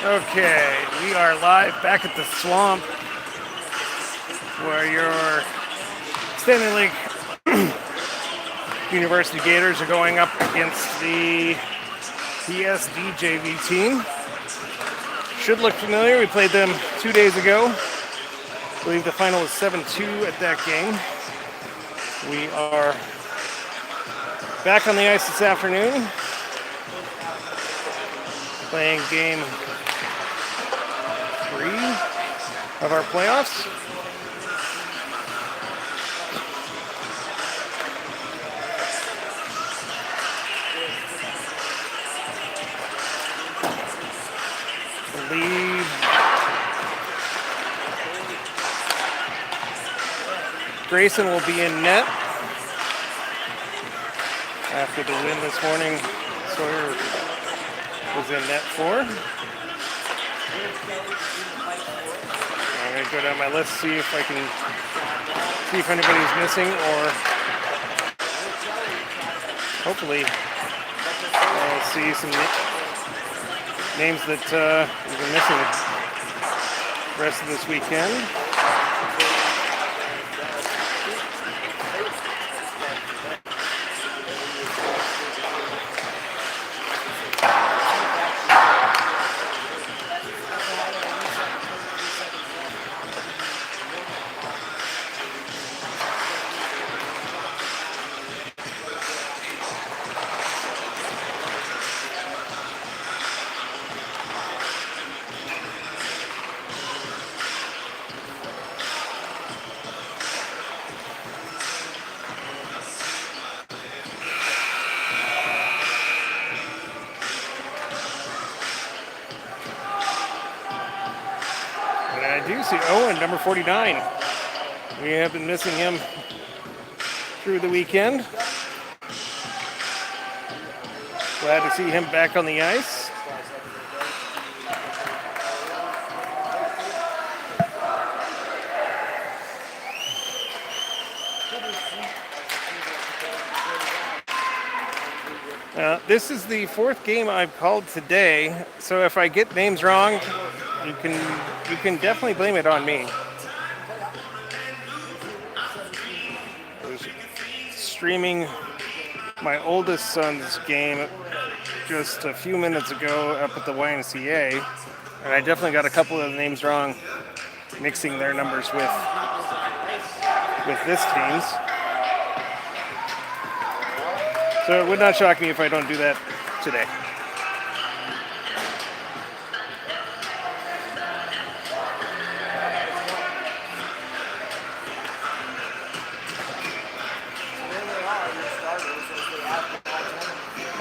Okay, we are live back at the swamp where your Standley University Gators are going up against the PSD JV team. Should look familiar. We played them 2 days ago. I believe the final was 7-2 at that game. We are back on the ice this afternoon, playing game 3 of our playoffs. I believe Grayson will be in net after the win this morning. Sawyer was in net for. I'm going to go down my list, see if anybody's missing, or hopefully I'll see some names that we've been missing the rest of this weekend. I do see Owen, number 49. We have been missing him through the weekend. Glad to see him back on the ice. This is the 4th game I've called today, so if I get names wrong, you can definitely blame it on me. I was streaming my oldest son's game just a few minutes ago up at the YMCA, and I definitely got a couple of the names wrong, mixing their numbers with this team's. So it would not shock me if I don't do that today.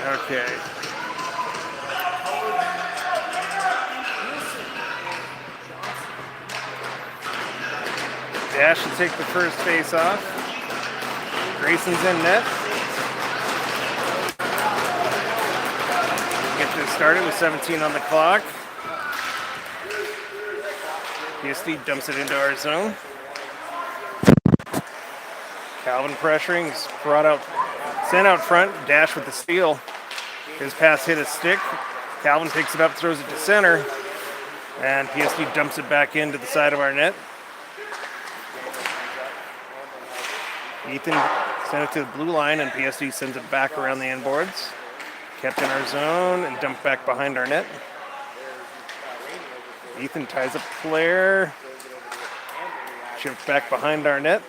Okay. Dash should take the first face off. Grayson's in net. Get this started with 17 on the clock. PSD dumps it into our zone. Calvin pressuring, is sent out front. Dash with the steal. His pass hit a stick. Calvin picks it up, throws it to center, and PSD dumps it back into the side of our net. Ethan sent it to the blue line, and PSD sends it back around the inboards. Kept in our zone and dumped back behind our net. Ethan ties up player. Chipped back behind our net.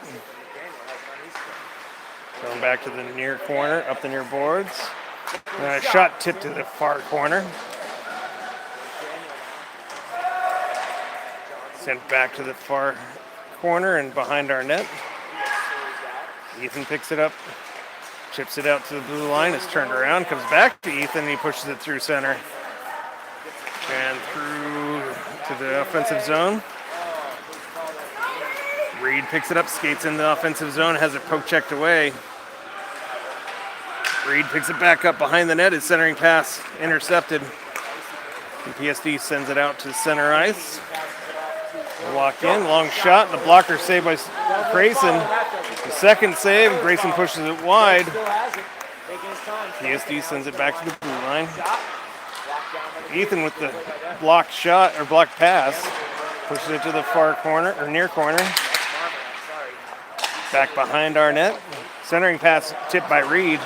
Going back to the near corner, up the near boards. And a shot tipped to the far corner. Sent back to the far corner and behind our net. Ethan picks it up, chips it out to the blue line, is turned around, comes back to Ethan, and he pushes it through center. And through to the offensive zone. Reed picks it up, skates in the offensive zone, has it poke checked away. Reed picks it back up behind the net. His centering pass intercepted. And PSD sends it out to center ice. Walk in, long shot, and the blocker saved by Grayson. The second save, Grayson pushes it wide. PSD sends it back to the blue line. Ethan with the blocked shot or blocked pass. Pushes it to the far corner or near corner. Back behind our net. Centering pass tipped by Reed.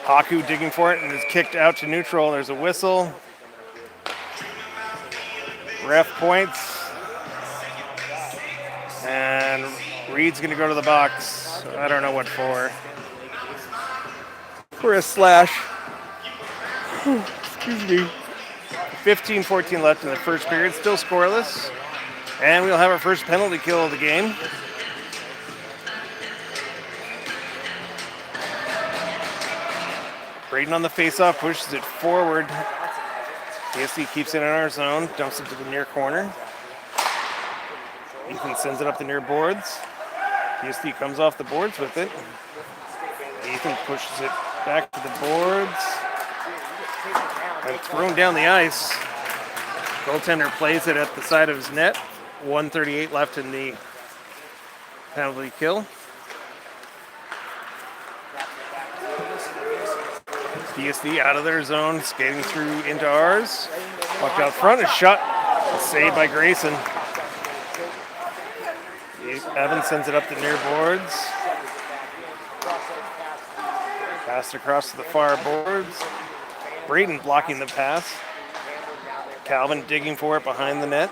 Haku digging for it and is kicked out to neutral. There's a whistle. Ref points. And Reed's going to go to the box. I don't know what for. For a slash. Excuse me. 15-14 left in the first period. Still scoreless. And we'll have our first penalty kill of the game. Braden on the faceoff, pushes it forward. PSD keeps it in our zone, dumps it to the near corner. Ethan sends it up the near boards. PSD comes off the boards with it. Ethan pushes it back to the boards. And thrown down the ice. Goaltender plays it at the side of his net. 1:38 left in the penalty kill. PSD out of their zone, skating through into ours. Walked out front, a shot saved by Grayson. Evans sends it up the near boards. Passed across to the far boards. Braden blocking the pass. Calvin digging for it behind the net.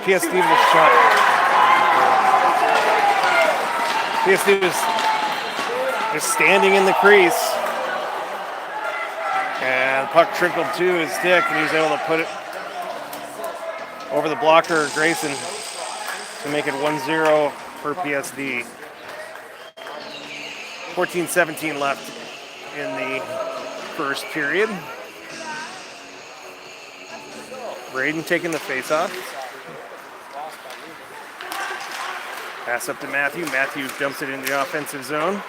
PSD was shot. PSD was just standing in the crease. And the puck trickled to his stick, and he was able to put it over the blocker, Grayson, to make it 1-0 for PSD. 14-17 left in the first period. Braden taking the face-off. Pass up to Matthew. Matthew dumps it in the offensive zone.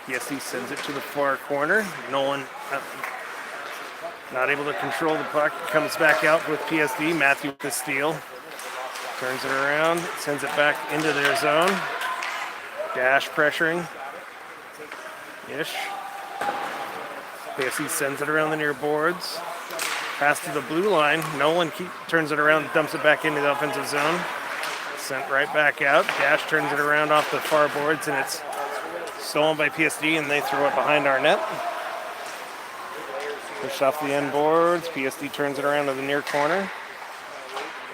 PSD sends it to the far corner. Nolan not able to control the puck. Comes back out with PSD. Matthew with the steal. Turns it around. Sends it back into their zone. Dash pressuring. Ish. PSD sends it around the near boards. Pass to the blue line. Nolan turns it around, dumps it back into the offensive zone. Sent right back out. Dash turns it around off the far boards, and it's stolen by PSD, and they throw it behind our net. Pushed off the end boards. PSD turns it around to the near corner.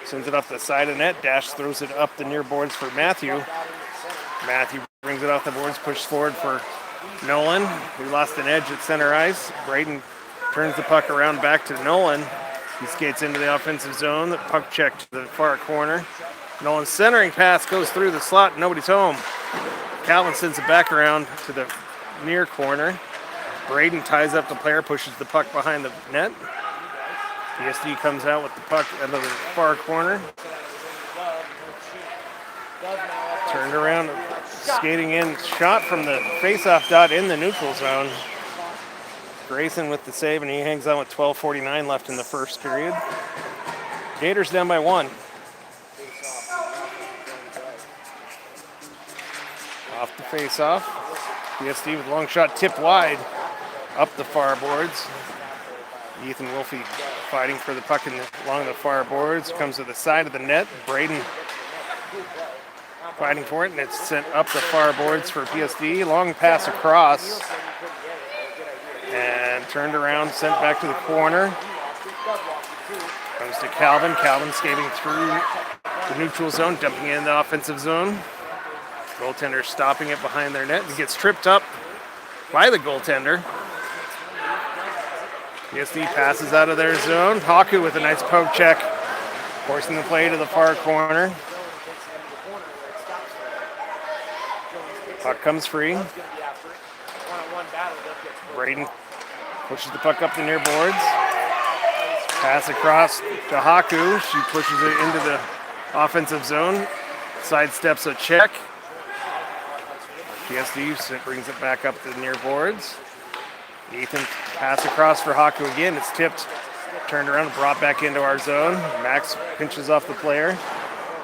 Sends it off the side of the net. Dash throws it up the near boards for Matthew. Matthew brings it off the boards, pushes forward for Nolan. We lost an edge at center ice. Braden turns the puck around back to Nolan. He skates into the offensive zone. The puck check to the far corner. Nolan's centering pass goes through the slot. Nobody's home. Calvin sends it back around to the near corner. Braden ties up the player, pushes the puck behind the net. PSD comes out with the puck out of the far corner. Turned around, skating in, shot from the face-off dot in the neutral zone. Grayson with the save, and he hangs on with 12:49 left in the first period. Gators down by 1. Off the face-off. PSD with a long shot tipped wide up the far boards. Ethan Wolfe fighting for the puck along the far boards. Comes to the side of the net. Braden fighting for it, and it's sent up the far boards for PSD. Long pass across. And turned around, sent back to the corner. Comes to Calvin. Calvin skating through the neutral zone, dumping in the offensive zone. Goaltender stopping it behind their net. He gets tripped up by the goaltender. PSD passes out of their zone. Haku with a nice poke check, forcing the play to the far corner. Puck comes free. Braden pushes the puck up the near boards. Pass across to Haku. She pushes it into the offensive zone. Sidesteps a check. PSD brings it back up to the near boards. Ethan pass across for Haku again. It's tipped turned around and brought back into our zone. Max pinches off the player.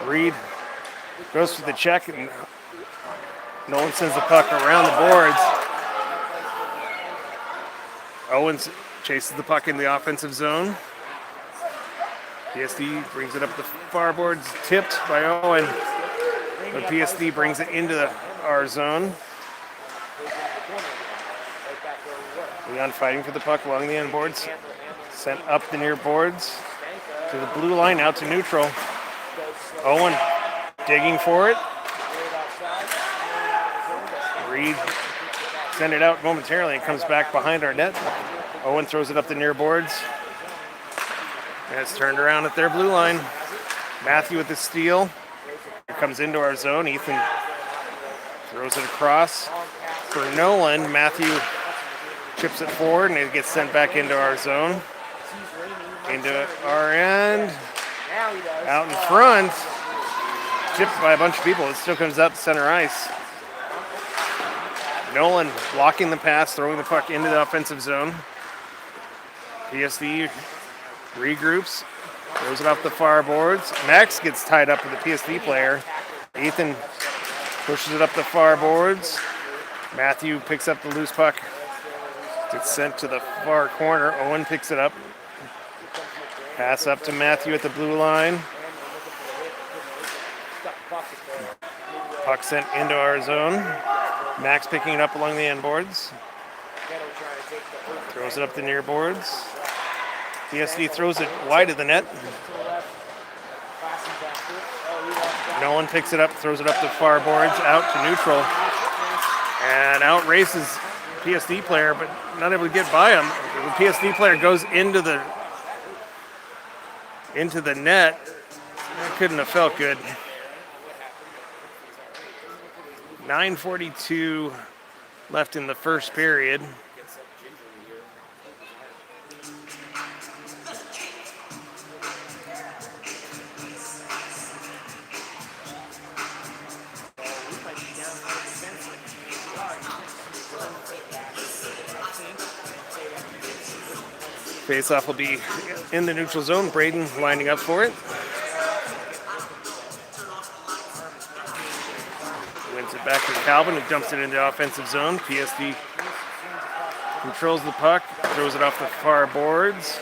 Reed goes for the check, and Nolan sends the puck around the boards. Owens chases the puck in the offensive zone. PSD brings it up the far boards, tipped by Owen. But PSD brings it into our zone. Leon fighting for the puck along the end boards. Sent up the near boards to the blue line, out to neutral. Owen digging for it. Reed sent it out momentarily. It comes back behind our net. Owen throws it up the near boards. And it's turned around at their blue line. Matthew with the steal. It comes into our zone. Ethan throws it across for Nolan. Matthew chips it forward, and it gets sent back into our zone. Into our end. Out in front. Chipped by a bunch of people. It still comes out to center ice. Nolan blocking the pass, throwing the puck into the offensive zone. PSD regroups, throws it off the far boards. Max gets tied up with the PSD player. Ethan pushes it up the far boards. Matthew picks up the loose puck. It's sent to the far corner. Owen picks it up. Pass up to Matthew at the blue line. Puck sent into our zone. Max picking it up along the end boards. Throws it up the near boards. PSD throws it wide of the net. Nolan picks it up, throws it up the far boards, out to neutral. And out races PSD player, but not able to get by him. The PSD player goes into the net. That couldn't have felt good. 9:42 left in the first period. Face-off will be in the neutral zone. Braden lining up for it. Wins it back to Calvin, who dumps it into the offensive zone. PSD controls the puck, throws it off the far boards.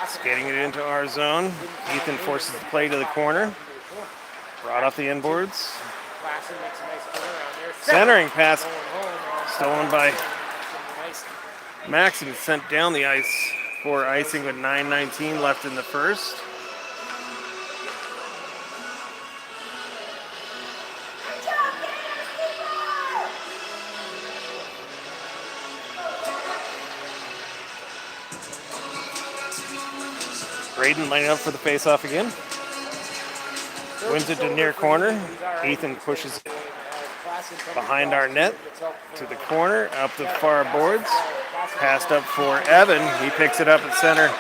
Skating it into our zone. Ethan forces the play to the corner. Brought off the end boards. Centering pass stolen by Max and sent down the ice for icing with 9:19 left in the first. Braden lining up for the face-off again. Wins it to near corner. Ethan pushes it behind our net to the corner, up the far boards. Passed up for Evan. He picks it up at center.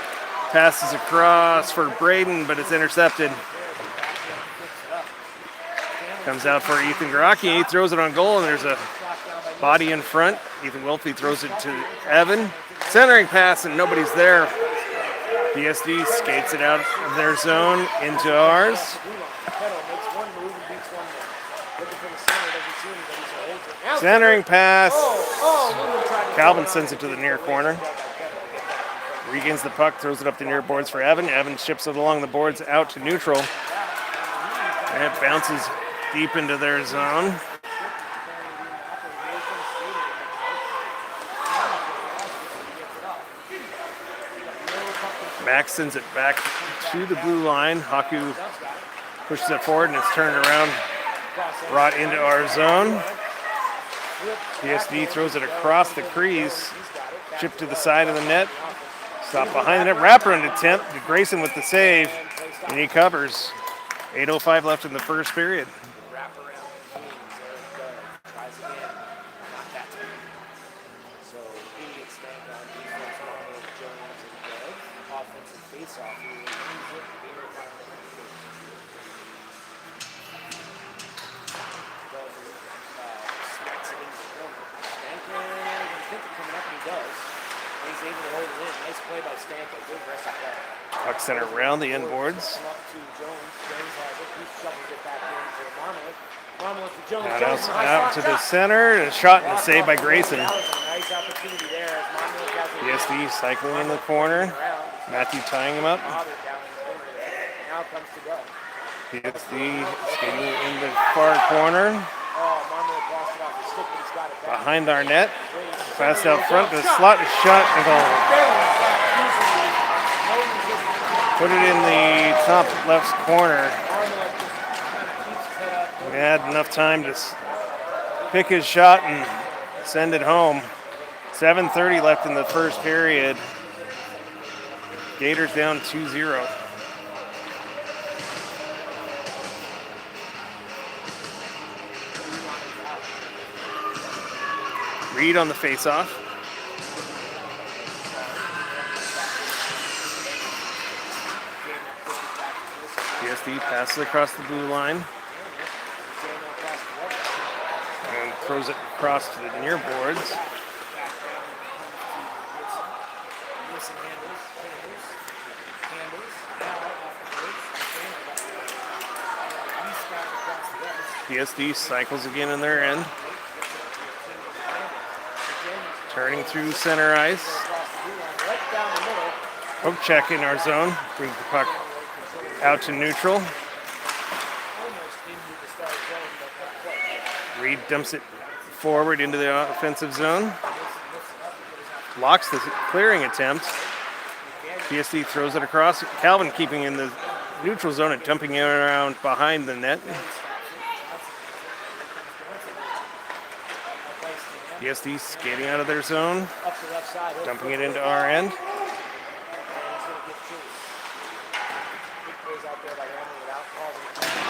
Passes across for Braden, but it's intercepted. Comes out for Ethan Garaki. He throws it on goal, and there's a body in front. Ethan Wilfie throws it to Evan. Centering pass, and nobody's there. PSD skates it out of their zone into ours. Centering pass. Calvin sends it to the near corner. Regains the puck, throws it up the near boards for Evan. Evan ships it along the boards out to neutral. And it bounces deep into their zone. Max sends it back to the blue line. Haku pushes it forward, and it's turned around, brought into our zone. PSD throws it across the crease, chipped to the side of the net, stop behind the net, wraparound attempt. Grayson with the save, and he covers. 8:05 left in the first period. He's able to hold it in. Nice play by Stanley. puck sent around the end boards. Out to the center. A shot and a save by Grayson. PSD cycling in the corner. Matthew tying him up. PSD skating in the far corner. Behind our net. Pass out front to the slot. A shot and goal. Put it in the top left corner. He had enough time to pick his shot and send it home. 7:30 left in the first period. Gators down 2-0. Reed on the faceoff. PSD passes across the blue line. And throws it across to the near boards. PSD cycles again in their end. Turning through center ice. Poke check in our zone. Brings the puck out to neutral. Reed dumps it forward into the offensive zone. Blocks the clearing attempt. PSD throws it across. Calvin keeping in the neutral zone and dumping it around behind the net. PSD skating out of their zone, dumping it into our end.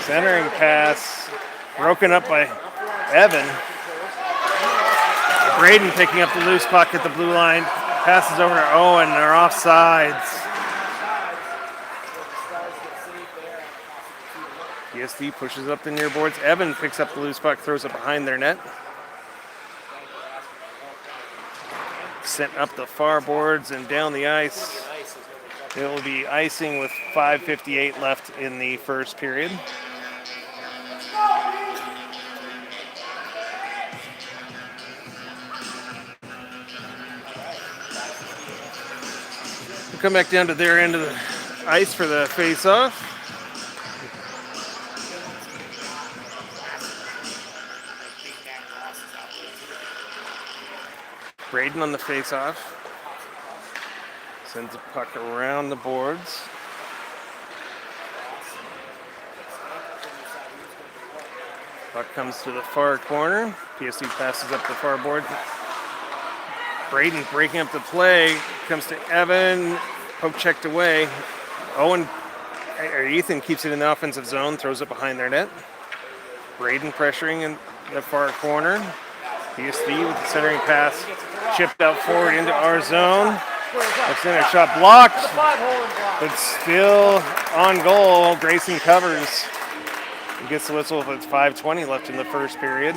Centering pass, broken up by Evan. Braden picking up the loose puck at the blue line, passes over to Owen, they're offsides. PSD pushes up the near boards. Evan picks up the loose puck, throws it behind their net. Sent up the far boards and down the ice. It will be icing with 5:58 left in the first period. We'll come back down to their end of the ice for the face-off. Braden on the face-off. Sends the puck around the boards. Puck comes to the far corner. PSD passes up the far board. Braden breaking up the play. Comes to Evan. Poke checked away. Ethan keeps it in the offensive zone. Throws it behind their net. Braden pressuring in the far corner. PSD with the centering pass. Chipped out forward into our zone. Center shot blocked, but still on goal. Grayson covers. He gets the whistle with 5:20 left in the first period.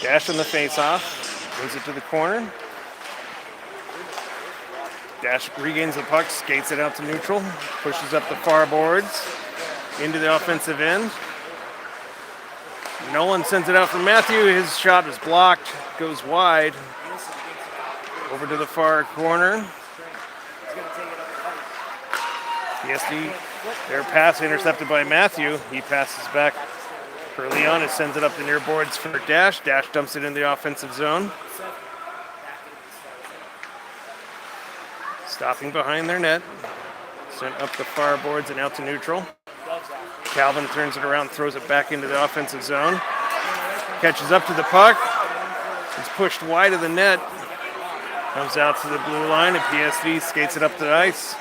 Dash on the face-off, moves it to the corner. Dash regains the puck, skates it out to neutral, pushes up the far boards, into the offensive end. Nolan sends it out for Matthew. His shot is blocked, goes wide. Over to the far corner. PSD, their pass intercepted by Matthew. He passes back. Early on, it sends it up the near boards for Dash. Dash dumps it in the offensive zone. Stopping behind their net. Sent up the far boards and out to neutral. Calvin turns it around, throws it back into the offensive zone. Catches up to the puck. It's pushed wide of the net. Comes out to the blue line, and PSD skates it up to the ice.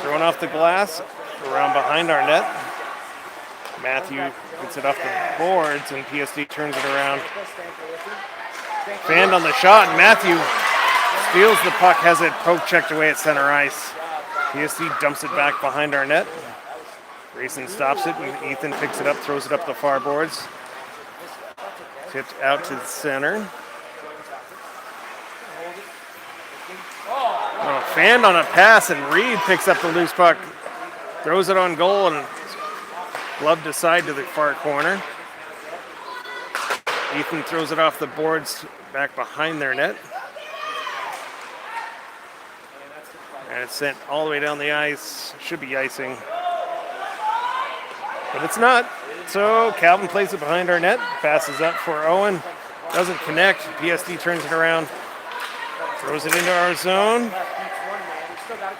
Thrown off the glass, around behind our net. Matthew gets it off the boards, and PSD turns it around Fanned on the shot, and Matthew steals the puck, has it poke checked away at center ice. PSD dumps it back behind our net. Grayson stops it, and Ethan picks it up, throws it up the far boards. Tipped out to the center. Fanned on a pass, and Reed picks up the loose puck, throws it on goal, and gloved aside to the far corner. Ethan throws it off the boards back behind their net. And it's sent all the way down the ice. Should be icing. But it's not. So Calvin plays it behind our net. Passes up for Owen. Doesn't connect. PSD turns it around. Throws it into our zone.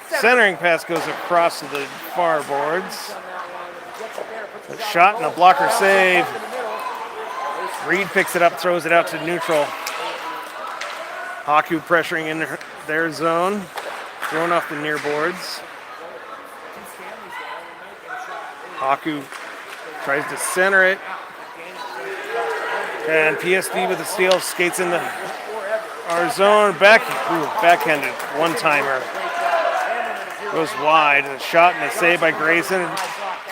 Centering pass goes across to the far boards. A shot and a blocker save. Reed picks it up, throws it out to neutral. Haku pressuring in their zone. Thrown off the near boards. Haku tries to center it. And PSD with the steal skates into our zone. Backhanded one-timer. Goes wide. A shot and a save by Grayson.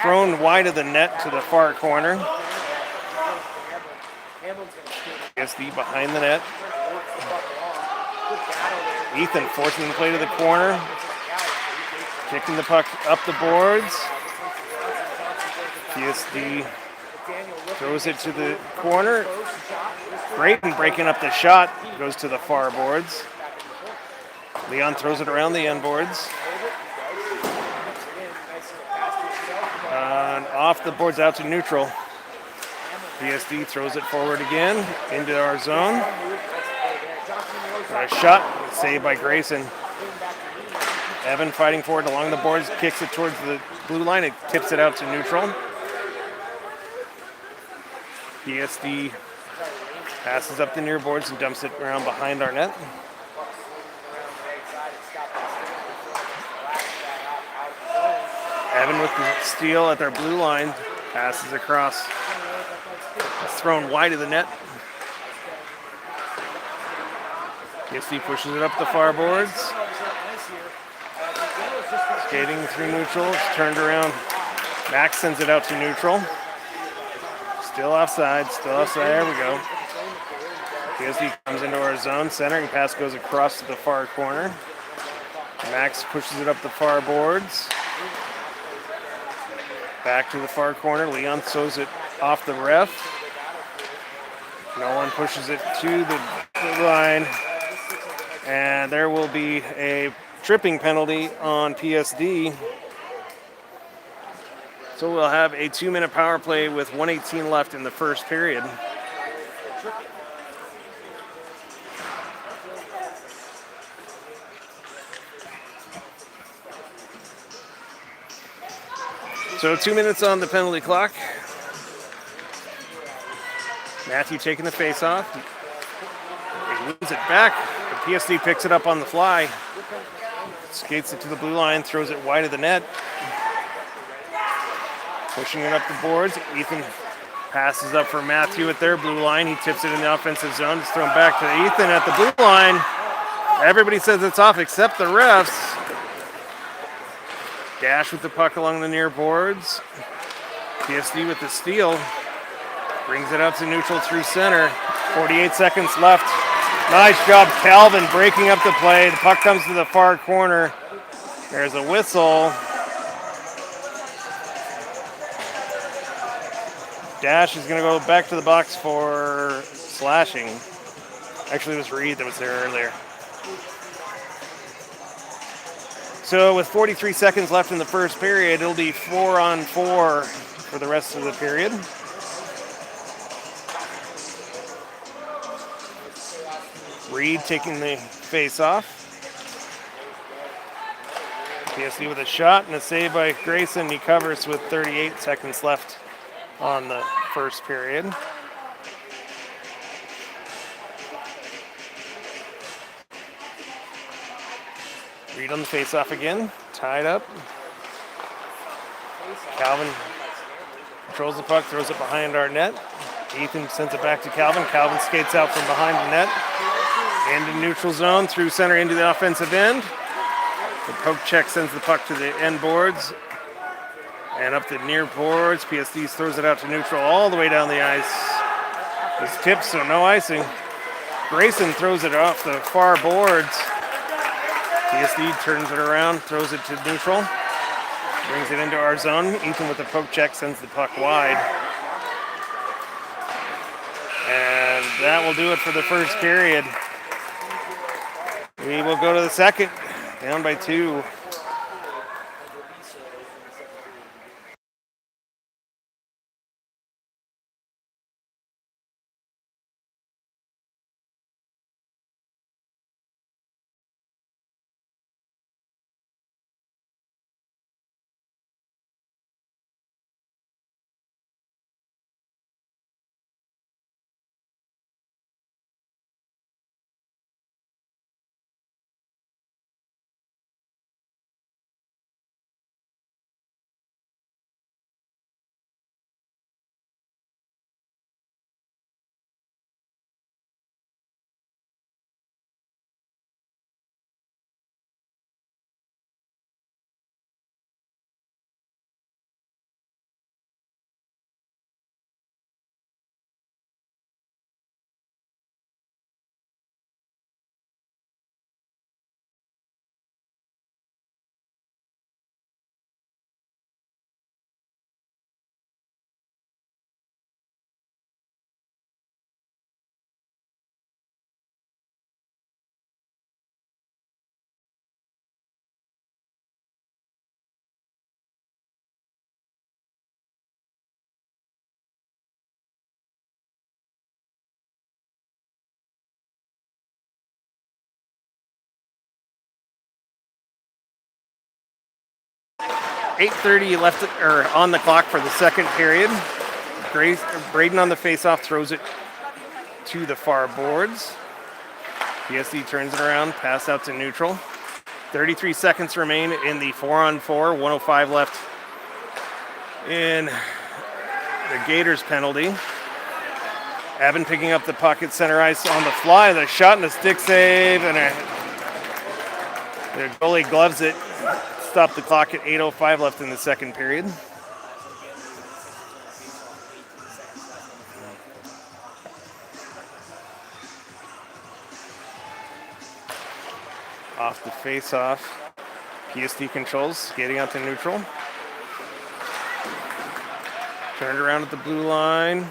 Thrown wide of the net to the far corner. PSD behind the net. Ethan forcing the play to the corner. Kicking the puck up the boards. PSD throws it to the corner. Brayton breaking up the shot. Goes to the far boards. Leon throws it around the end boards. And off the boards out to neutral. PSD throws it forward again into our zone. A shot, saved by Grayson. Evan fighting forward along the boards, kicks it towards the blue line, and tips it out to neutral. PSD passes up the near boards and dumps it around behind our net. Evan with the steal at their blue line, passes across. It's thrown wide of the net. PSD pushes it up the far boards. Skating through neutral, it's turned around. Max sends it out to neutral. Still offside, there we go. PSD comes into our zone, centering pass goes across to the far corner. Max pushes it up the far boards. Back to the far corner, Leon throws it off the ref. No one pushes it to the line. And there will be a tripping penalty on PSD. So we'll have a 2-minute power play with 1:18 left in the first period. So 2 minutes on the penalty clock. Matthew taking the face off. He wins it back. The PSD picks it up on the fly. Skates it to the blue line, throws it wide of the net. Pushing it up the boards. Ethan passes up for Matthew at their blue line. He tips it in the offensive zone. It's thrown back to Ethan at the blue line. Everybody says it's off except the refs. Dash with the puck along the near boards. PSD with the steal. Brings it out to neutral through center. 48 seconds left. Nice job, Calvin, breaking up the play. The puck comes to the far corner. There's a whistle. Dash is going to go back to the box for slashing. Actually, it was Reed that was there earlier. So with 43 seconds left in the first period, it'll be 4-on-4 for the rest of the period. Reed taking the face off. PSD with a shot and a save by Grayson. He covers with 38 seconds left on the first period. Reed on the face-off again, tied up. Calvin controls the puck, throws it behind our net. Ethan sends it back to Calvin. Calvin skates out from behind the net. Into neutral zone, through center into the offensive end. The poke check sends the puck to the end boards. And up the near boards. PSD throws it out to neutral all the way down the ice. It's tipped, so no icing. Grayson throws it off the far boards. PSD turns it around, throws it to neutral. Brings it into our zone. Ethan with the poke check sends the puck wide. And that will do it for the first period. We will go to the second, down by 2. .8:30 left on the clock for the second period. Braden on the faceoff throws it to the far boards. PSD turns it around, pass out to neutral. 33 seconds remain in the 4-on-4. 1:05 left in the Gators penalty. Abin picking up the puck at center ice on the fly. The shot and a stick save, and the goalie gloves it. Stop the clock at 8:05 left in the second period. Off the face-off. PSD controls, skating out to neutral. Turned around at the blue line.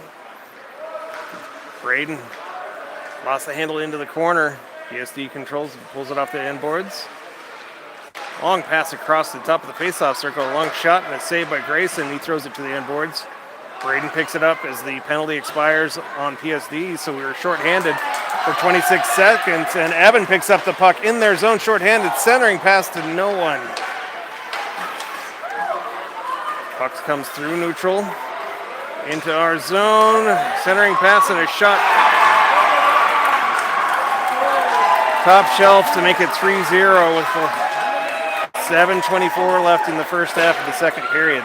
Braden lost the handle into the corner. PSD controls, pulls it off the end boards. Long pass across the top of the face-off circle. A long shot and a save by Grayson. He throws it to the end boards. Braden picks it up as the penalty expires on PSD, so we were shorthanded for 26 seconds, and Evan picks up the puck in their zone, shorthanded, centering pass to no one. Puck comes through neutral, into our zone, centering pass and a shot. Top shelf to make it 3-0 with 7:24 left in the first half of the second period.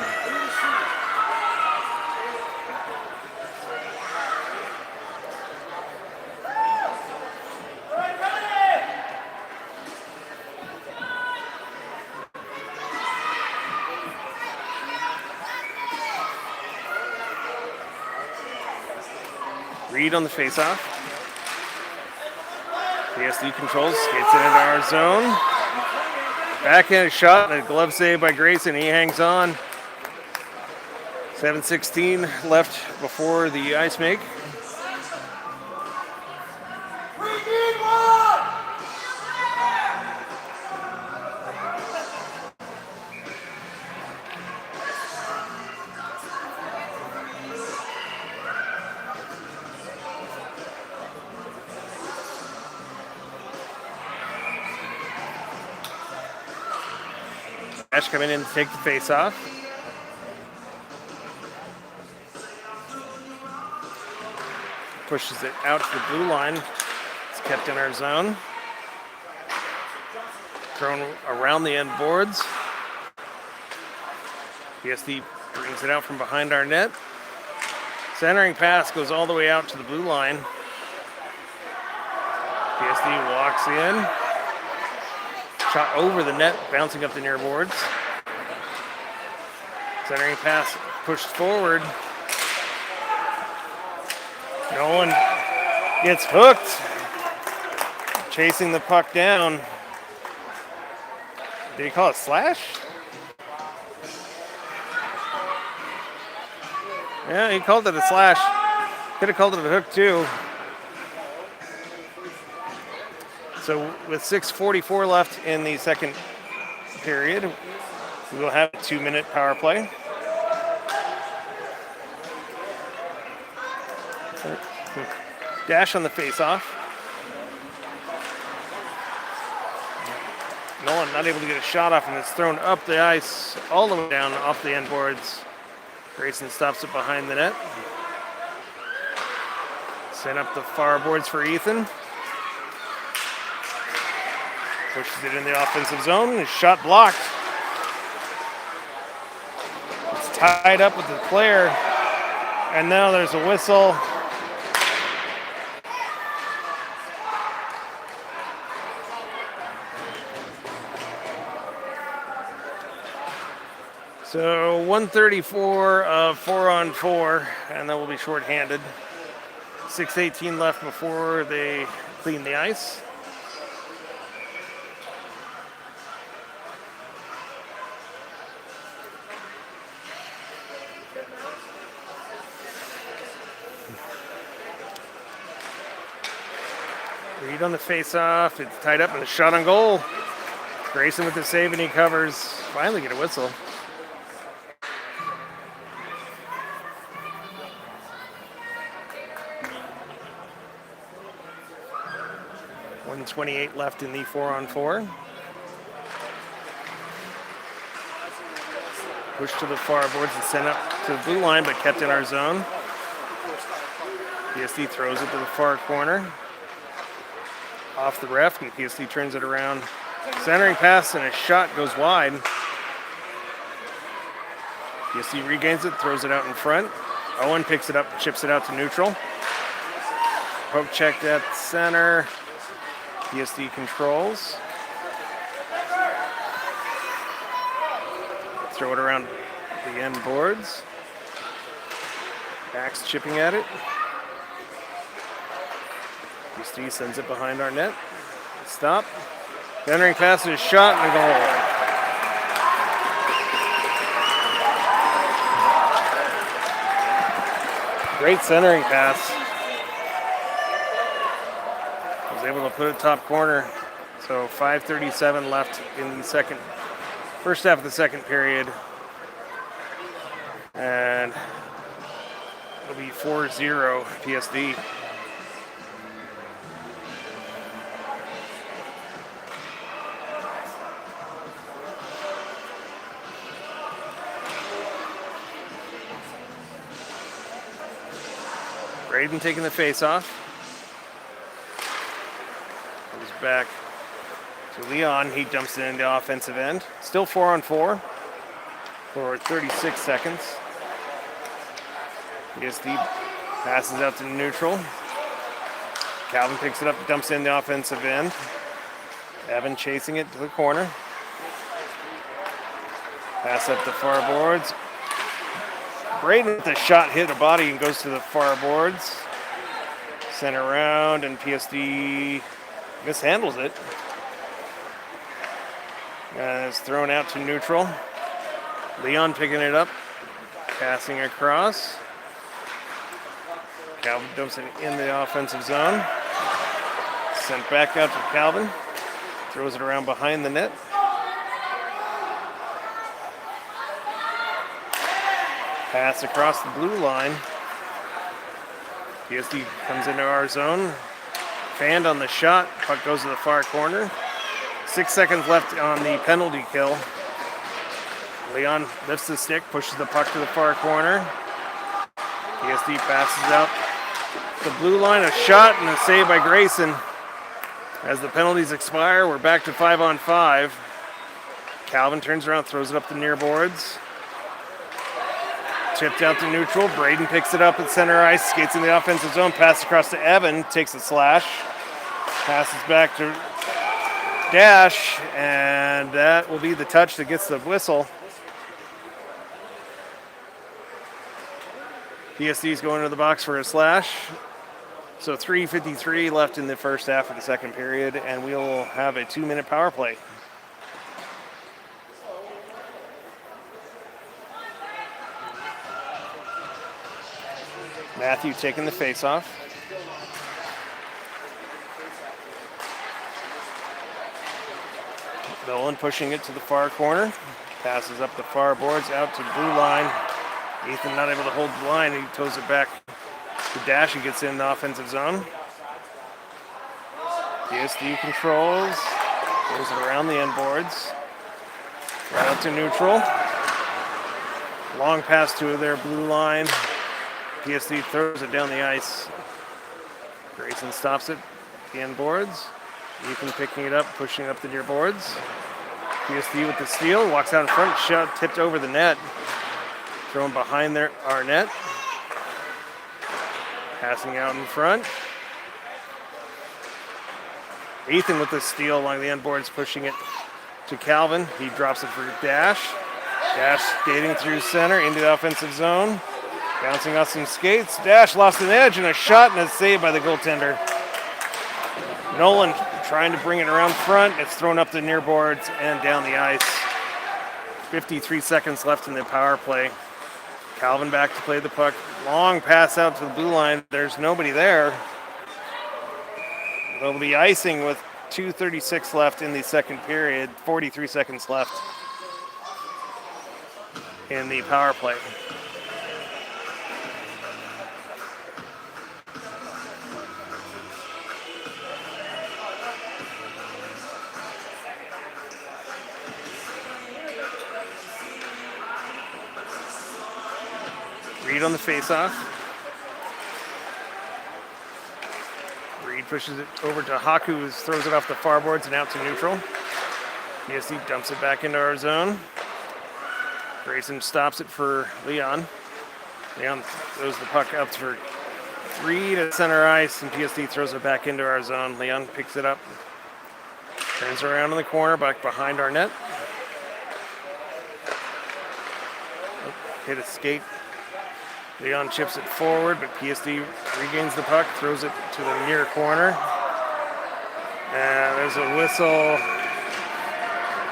Reed on the faceoff. PSD controls, skates it into our zone. Backhand shot and a glove save by Grayson. He hangs on. 7:16 left before the ice make. Ash coming in to take the face off. Pushes it out to the blue line. It's kept in our zone. Thrown around the end boards. PSD brings it out from behind our net. Centering pass goes all the way out to the blue line. PSD walks in. Shot over the net, bouncing up the near boards. Centering pass pushed forward. Nolan gets hooked. Chasing the puck down. Did he call it slash? Yeah, he called it a slash. Could have called it a hook too. So with 6:44 left in the second period, we will have a 2-minute power play. Dash on the face-off. Nolan not able to get a shot off, and it's thrown up the ice all the way down off the end boards. Grayson stops it behind the net. Sent up the far boards for Ethan. Pushes it in the offensive zone. His shot blocked. It's tied up with the player. And now there's a whistle. So 134 of 4-on-4, and then we'll be shorthanded. 6:18 left before they clean the ice. Reed on the face-off. It's tied up and a shot on goal. Grayson with the save, and he covers. Finally get a whistle. 1:28 left in the 4-on-4. Push to the far boards and sent up to the blue line, but kept in our zone. PSD throws it to the far corner. Off the ref, and PSD turns it around. Centering pass, and a shot goes wide. PSD regains it, throws it out in front. Owen picks it up, chips it out to neutral. Poke checked at center. PSD controls. Throw it around the end boards. Max chipping at it. PSD sends it behind our net. Stop. Centering pass is shot and a goal. Great centering pass. Was able to put it top corner. So 5:37 left in the first half of the second period. And it'll be 4-0 PSD. Braden taking the face off. Goes back to Leon. He dumps it into the offensive end. Still 4-on-4 for 36 seconds. PSD passes out to neutral. Calvin picks it up, dumps it in the offensive end. Evan chasing it to the corner. Pass up the far boards. Braden with the shot hit a body and goes to the far boards. Sent around, and PSD mishandles it. And it's thrown out to neutral. Leon picking it up, passing across. Calvin dumps it in the offensive zone. Sent back out to Calvin. Throws it around behind the net. Pass across the blue line. PSD comes into our zone. Fanned on the shot. Puck goes to the far corner. 6 seconds left on the penalty kill. Leon lifts the stick, pushes the puck to the far corner. PSD passes out the blue line. A shot and a save by Grayson. As the penalties expire, we're back to 5-on-5. Calvin turns around, throws it up the near boards. Chipped out to neutral. Braden picks it up at center ice, skates in the offensive zone, pass across to Evan, takes a slash, passes back to Dash, and that will be the touch that gets the whistle. PSD's going to the box for a slash. So 3:53 left in the first half of the second period, and we'll have a 2-minute power play. Matthew taking the face-off. Nolan pushing it to the far corner. Passes up the far boards out to blue line. Ethan not able to hold the line. He toes it back to Dash. He gets in the offensive zone. PSD controls. Goes it around the end boards. Right up to neutral. Long pass to their blue line. PSD throws it down the ice. Grayson stops it. The end boards. Ethan picking it up, pushing up the near boards. PSD with the steal. Walks out in front. Shot tipped over the net. Thrown behind our net. Passing out in front. Ethan with the steal along the end boards, pushing it to Calvin. He drops it for Dash. Dash skating through center into the offensive zone. Bouncing off some skates. Dash lost an edge and a shot, and it's saved by the goaltender. Nolan trying to bring it around front. It's thrown up the near boards and down the ice. 53 seconds left in the power play. Calvin back to play the puck. Long pass out to the blue line. There's nobody there. There'll be icing with 2:36 left in the second period. 43 seconds left in the power play. Reed on the faceoff. Reed pushes it over to Haku, who throws it off the far boards and out to neutral. PSD dumps it back into our zone. Grayson stops it for Leon. Leon throws the puck up for 3 to center ice, and PSD throws it back into our zone. Leon picks it up, turns around in the corner, back behind our net. Hit a skate. Leon chips it forward, but PSD regains the puck, throws it to the near corner. And there's a whistle.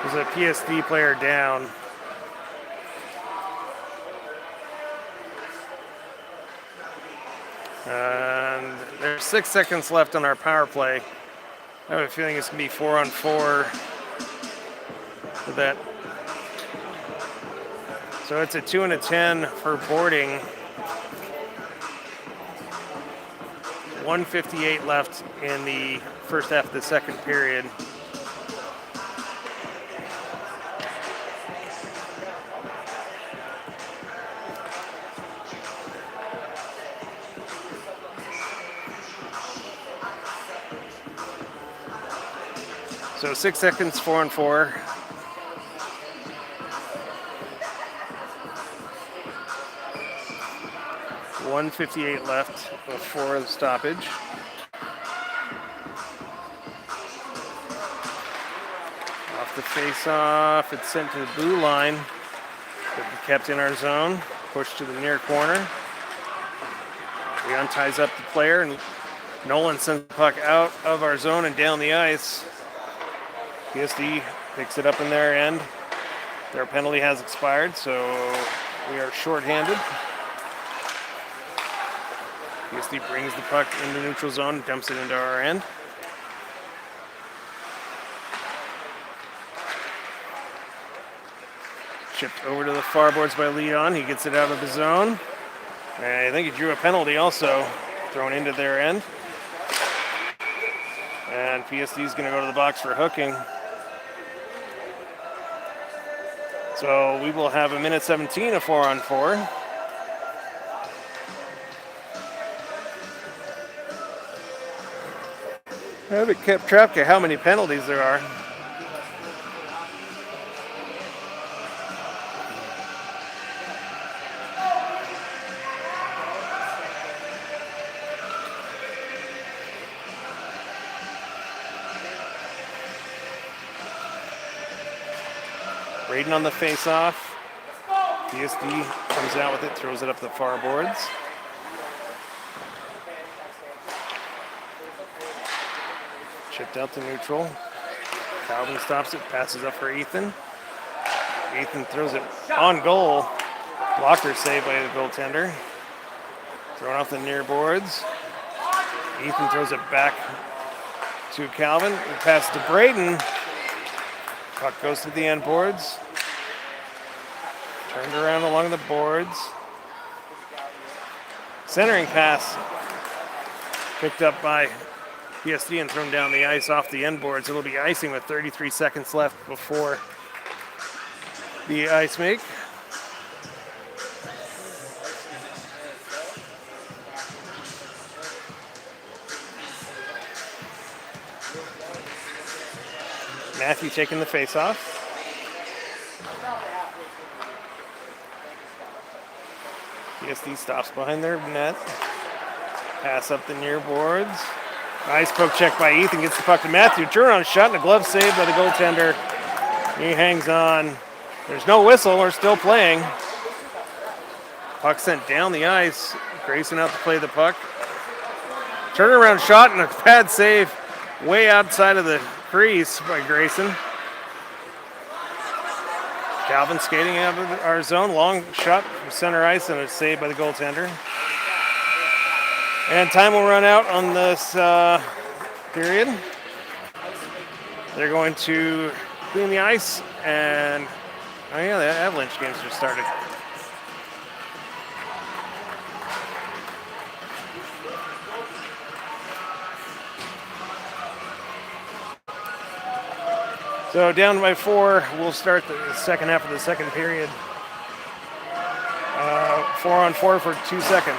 There's a PSD player down. And there's 6 seconds left on our power play. I have a feeling it's going to be 4-on-4 with that. So it's a 2 and a 10 for boarding. 1:58 left in the first half of the second period. So 6 seconds, 4-on-4. .158 left before the stoppage. Off the face-off, it's sent to the blue line, but kept in our zone. Pushed to the near corner. Leon ties up the player, and Nolan sends the puck out of our zone and down the ice. PSD picks it up in their end. Their penalty has expired, so we are shorthanded. PSD brings the puck into neutral zone and dumps it into our end. Chipped over to the far boards by Leon. He gets it out of the zone. And I think he drew a penalty also, thrown into their end. And PSD is going to go to the box for hooking. So we will have a minute 17 of 4-on-4. I haven't kept track of how many penalties there are. Braden on the face-off. PSD comes out with it, throws it up the far boards. Chipped out to neutral. Calvin stops it, passes up for Ethan. Ethan throws it on goal. Blocker saved by the goaltender. Thrown off the near boards. Ethan throws it back to Calvin. We pass to Braden. Puck goes to the end boards. Turned around along the boards. Centering pass picked up by PSD and thrown down the ice off the end boards. It'll be icing with 33 seconds left before the ice make. Matthew taking the face-off. PSD stops behind their net. Pass up the near boards. Nice poke check by Ethan. Gets the puck to Matthew. Turnaround shot and a glove save by the goaltender. He hangs on. There's no whistle. We're still playing. Puck sent down the ice. Grayson out to play the puck. Turnaround shot and a pad save way outside of the crease by Grayson. Calvin skating out of our zone. Long shot from center ice and a save by the goaltender. And time will run out on this period. They're going to clean the ice and, oh yeah, the Avalanche games just started. So down by 4, we'll start the second half of the second period. 4-on-4 for 2 seconds.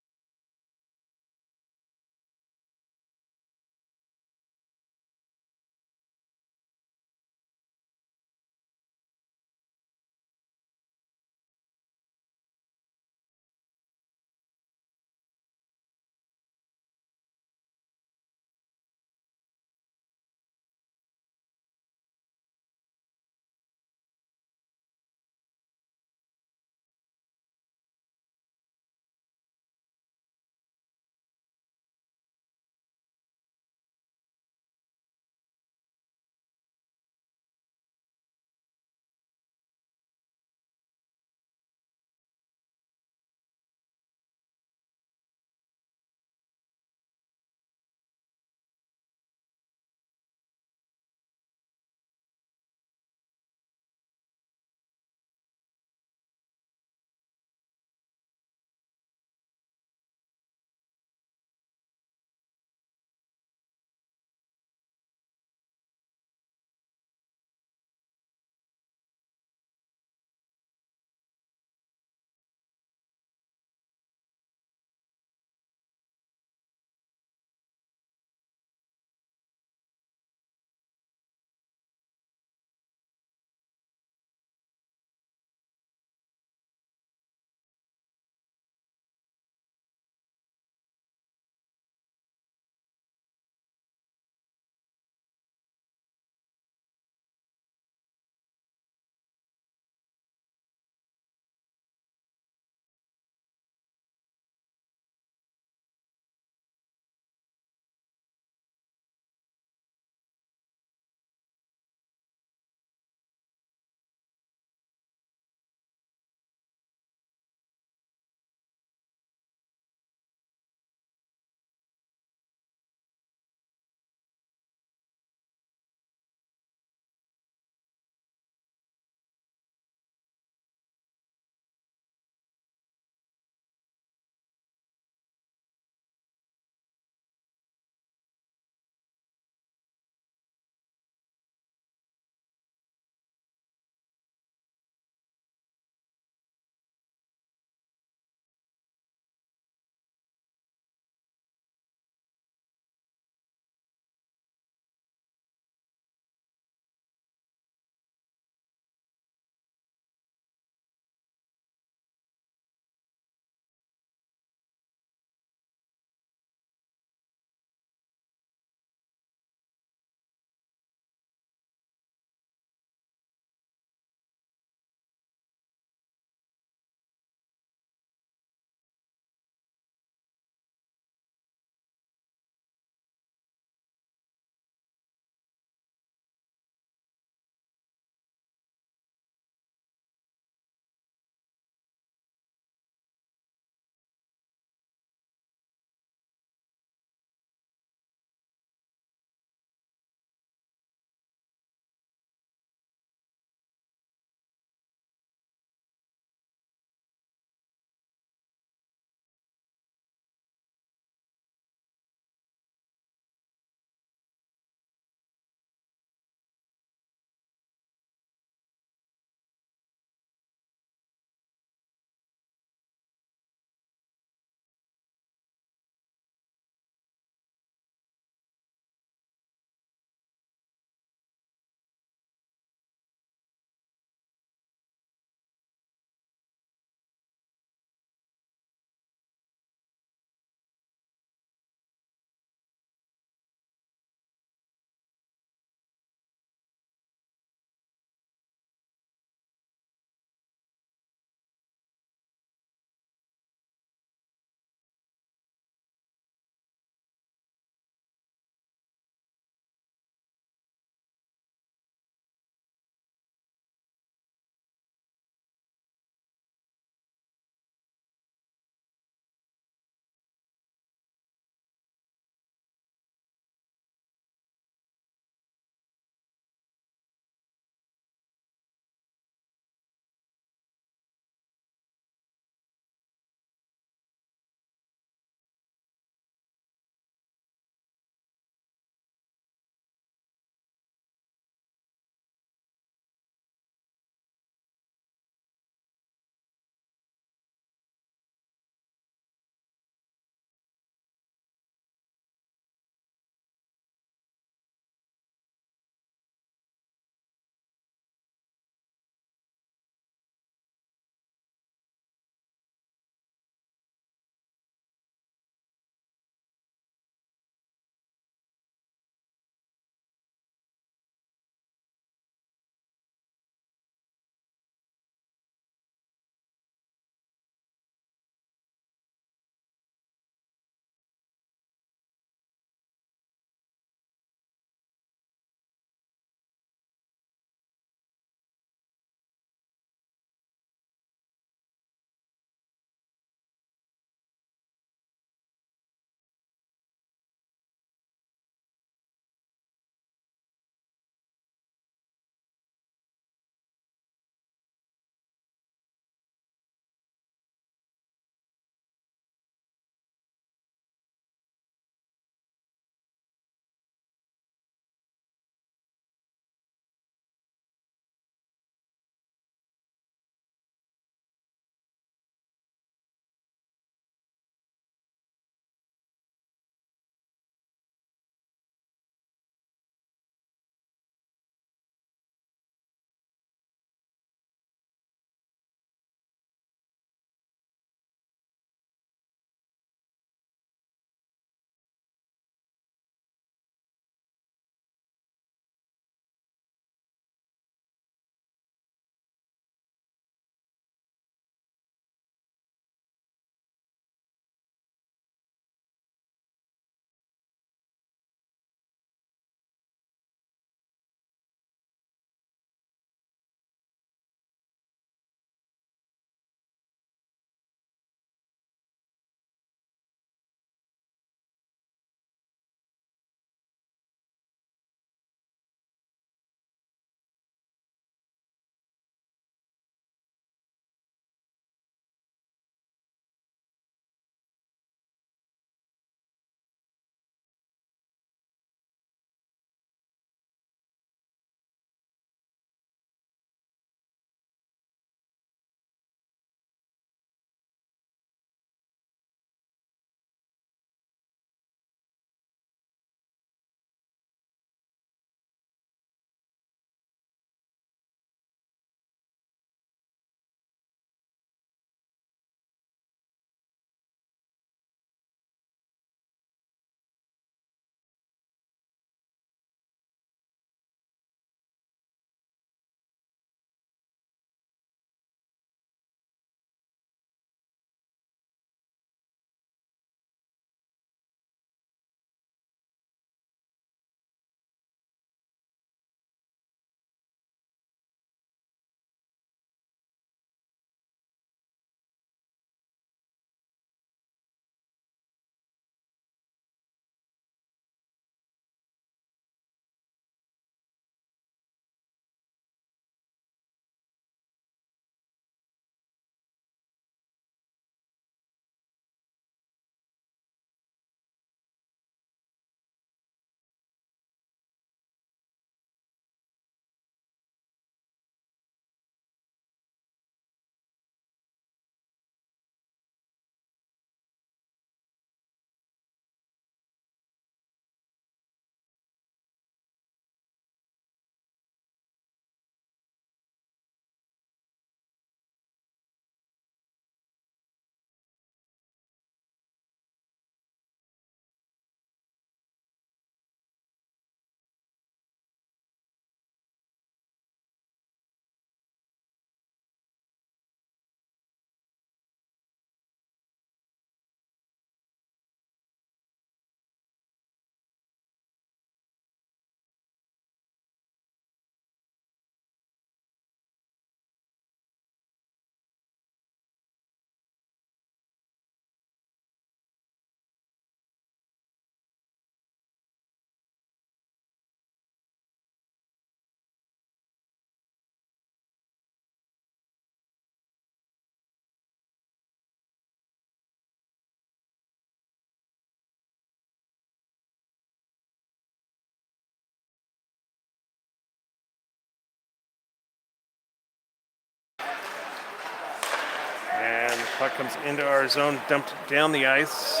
Puck comes into our zone, dumped down the ice.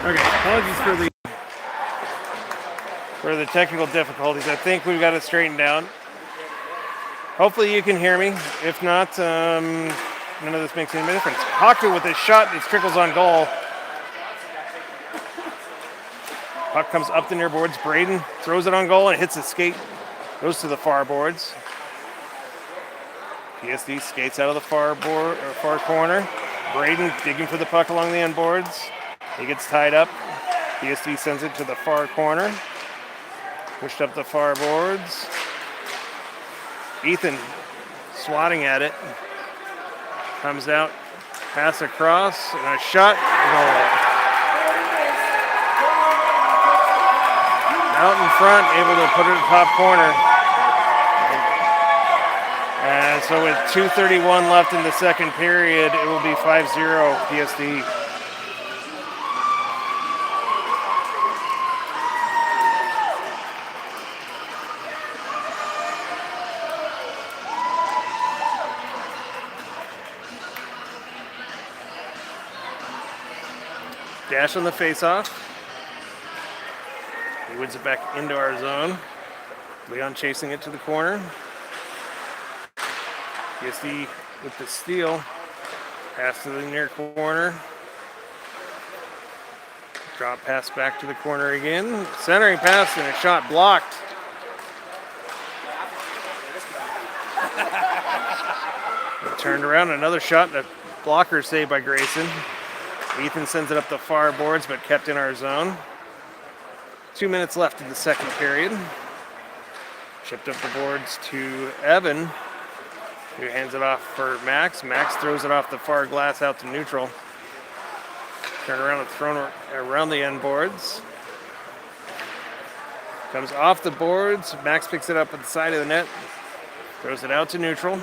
Okay, apologies for the technical difficulties. I think we've got it straightened out. Hopefully you can hear me. If not, none of this makes any difference. Hockey with a shot that trickles on goal. Puck comes up the near boards. Braden throws it on goal and hits the skate. Goes to the far boards. PSD skates out of the far corner. Braden digging for the puck along the end boards. He gets tied up. PSD sends it to the far corner. Pushed up the far boards. Ethan swatting at it. Comes out, pass across, and a shot. Goal. Out in front, able to put it in the top corner. And so with 2:31 left in the second period, it will be 5-0 PSD. Dash on the faceoff. He wins it back into our zone. Leon chasing it to the corner. PSD with the steal. Pass to the near corner. Drop pass back to the corner again. Centering pass and a shot blocked. Turned around, another shot, and a blocker saved by Grayson. Ethan sends it up the far boards, but kept in our zone. 2 minutes left in the second period. Chipped up the boards to Evan, who hands it off for Max. Max throws it off the far glass out to neutral. Turned around and thrown around the end boards. Comes off the boards. Max picks it up at the side of the net. Throws it out to neutral.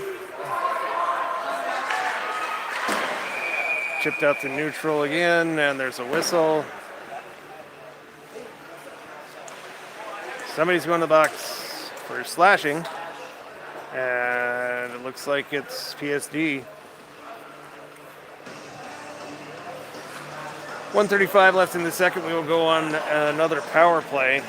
Chipped out to neutral again, and there's a whistle. Somebody's going to the box for slashing, and it looks like it's PSD. 1:35 left in the second. We will go on another power play.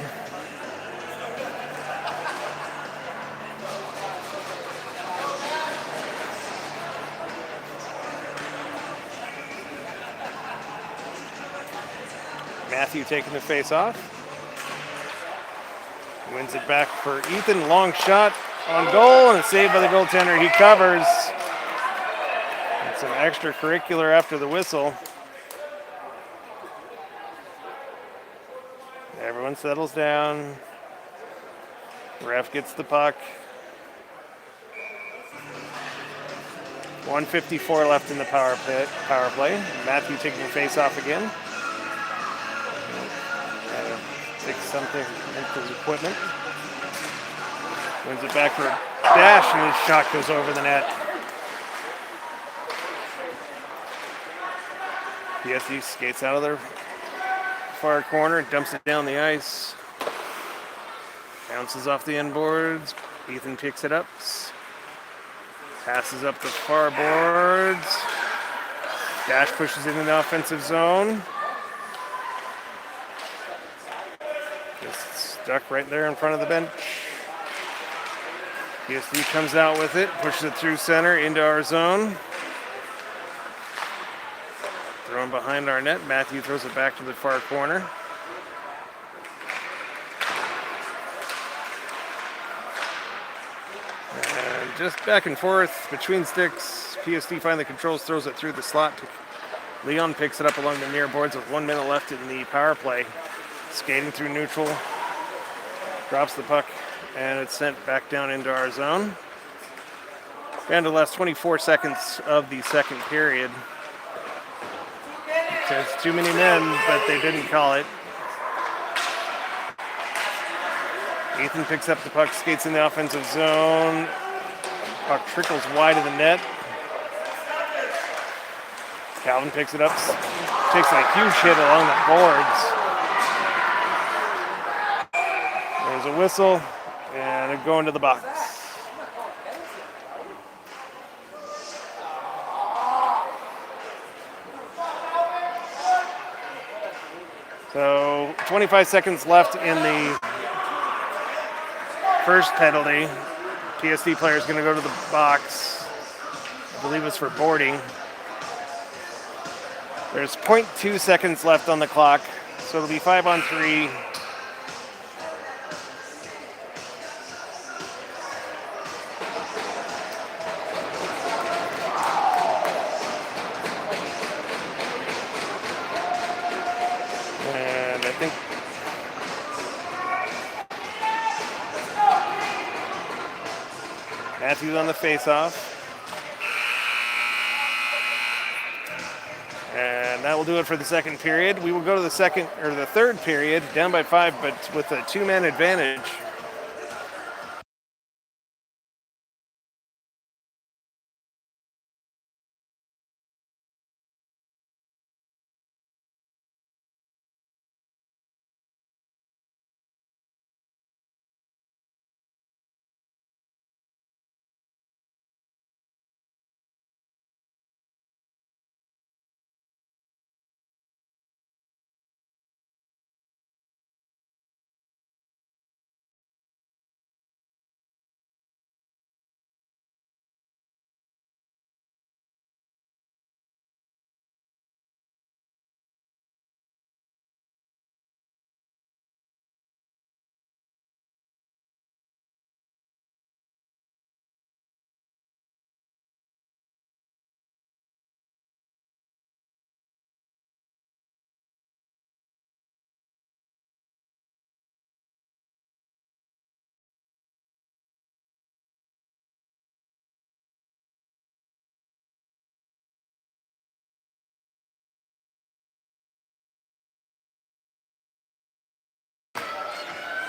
Matthew taking the face off. Wins it back for Ethan. Long shot on goal and saved by the goaltender. He covers. And some extracurricular after the whistle. Everyone settles down. Ref gets the puck. 1:54 left in the power play. Matthew taking the face off again. Fix something into his equipment. Wins it back for a dash, and his shot goes over the net. PSD skates out of their far corner, dumps it down the ice. Bounces off the end boards. Ethan picks it up. Passes up the far boards. Dash pushes it in the offensive zone. Just stuck right there in front of the bench. PSD comes out with it, pushes it through center into our zone. Thrown behind our net. Matthew throws it back to the far corner. And just back and forth between sticks. PSD finally controls, throws it through the slot. Leon picks it up along the near boards with 1 minute left in the power play. Skating through neutral. Drops the puck, and it's sent back down into our zone. Down to the last 24 seconds of the second period. There's too many men, but they didn't call it. Ethan picks up the puck, skates in the offensive zone. Puck trickles wide of the net. Calvin picks it up, takes a huge hit along the boards. There's a whistle, and it going to the box. So 25 seconds left in the first penalty. PSD player is going to go to the box. I believe it's for boarding. There's 0.2 seconds left on the clock, so it'll be 5-on-3. And I think Matthew's on the face-off. And that will do it for the second period. We will go to the third period, down by 5, but with a 2-man advantage.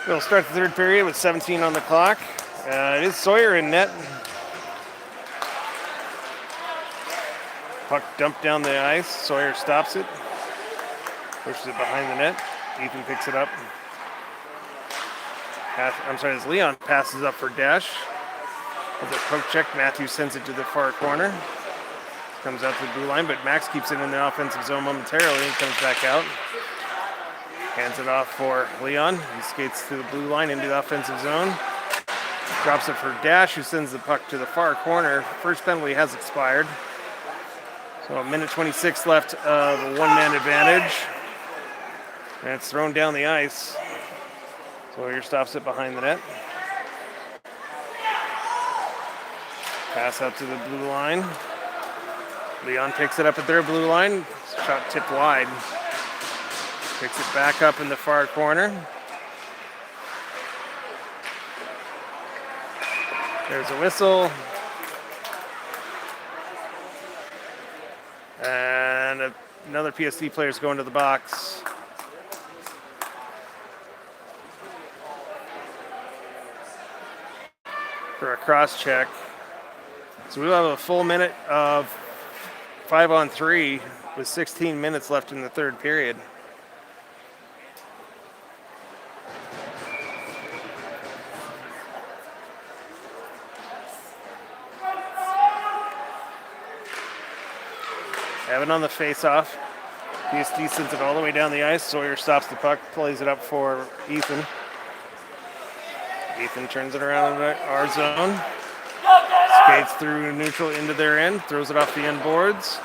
We'll start the third period with 17 on the clock. It is Sawyer in net. Puck dumped down the ice. Sawyer stops it. Pushes it behind the net. Ethan picks it up. As Leon passes up for Dash. With a poke check, Matthew sends it to the far corner. Comes out to the blue line, but Max keeps it in the offensive zone momentarily and comes back out. Hands it off for Leon. He skates to the blue line into the offensive zone. Drops it for Dash, who sends the puck to the far corner. First penalty has expired. So a minute 26 left of a 1-man advantage. And it's thrown down the ice. Sawyer stops it behind the net. Pass out to the blue line. Leon picks it up at their blue line. Shot tipped wide. Picks it back up in the far corner. There's a whistle. And another PSD player is going to the box. For a cross check. So we'll have a full minute of 5-on-3 with 16 minutes left in the third period. Evan on the face-off. PSD sends it all the way down the ice. Sawyer stops the puck, plays it up for Ethan. Ethan turns it around in our zone. Skates through neutral into their end, throws it off the end boards.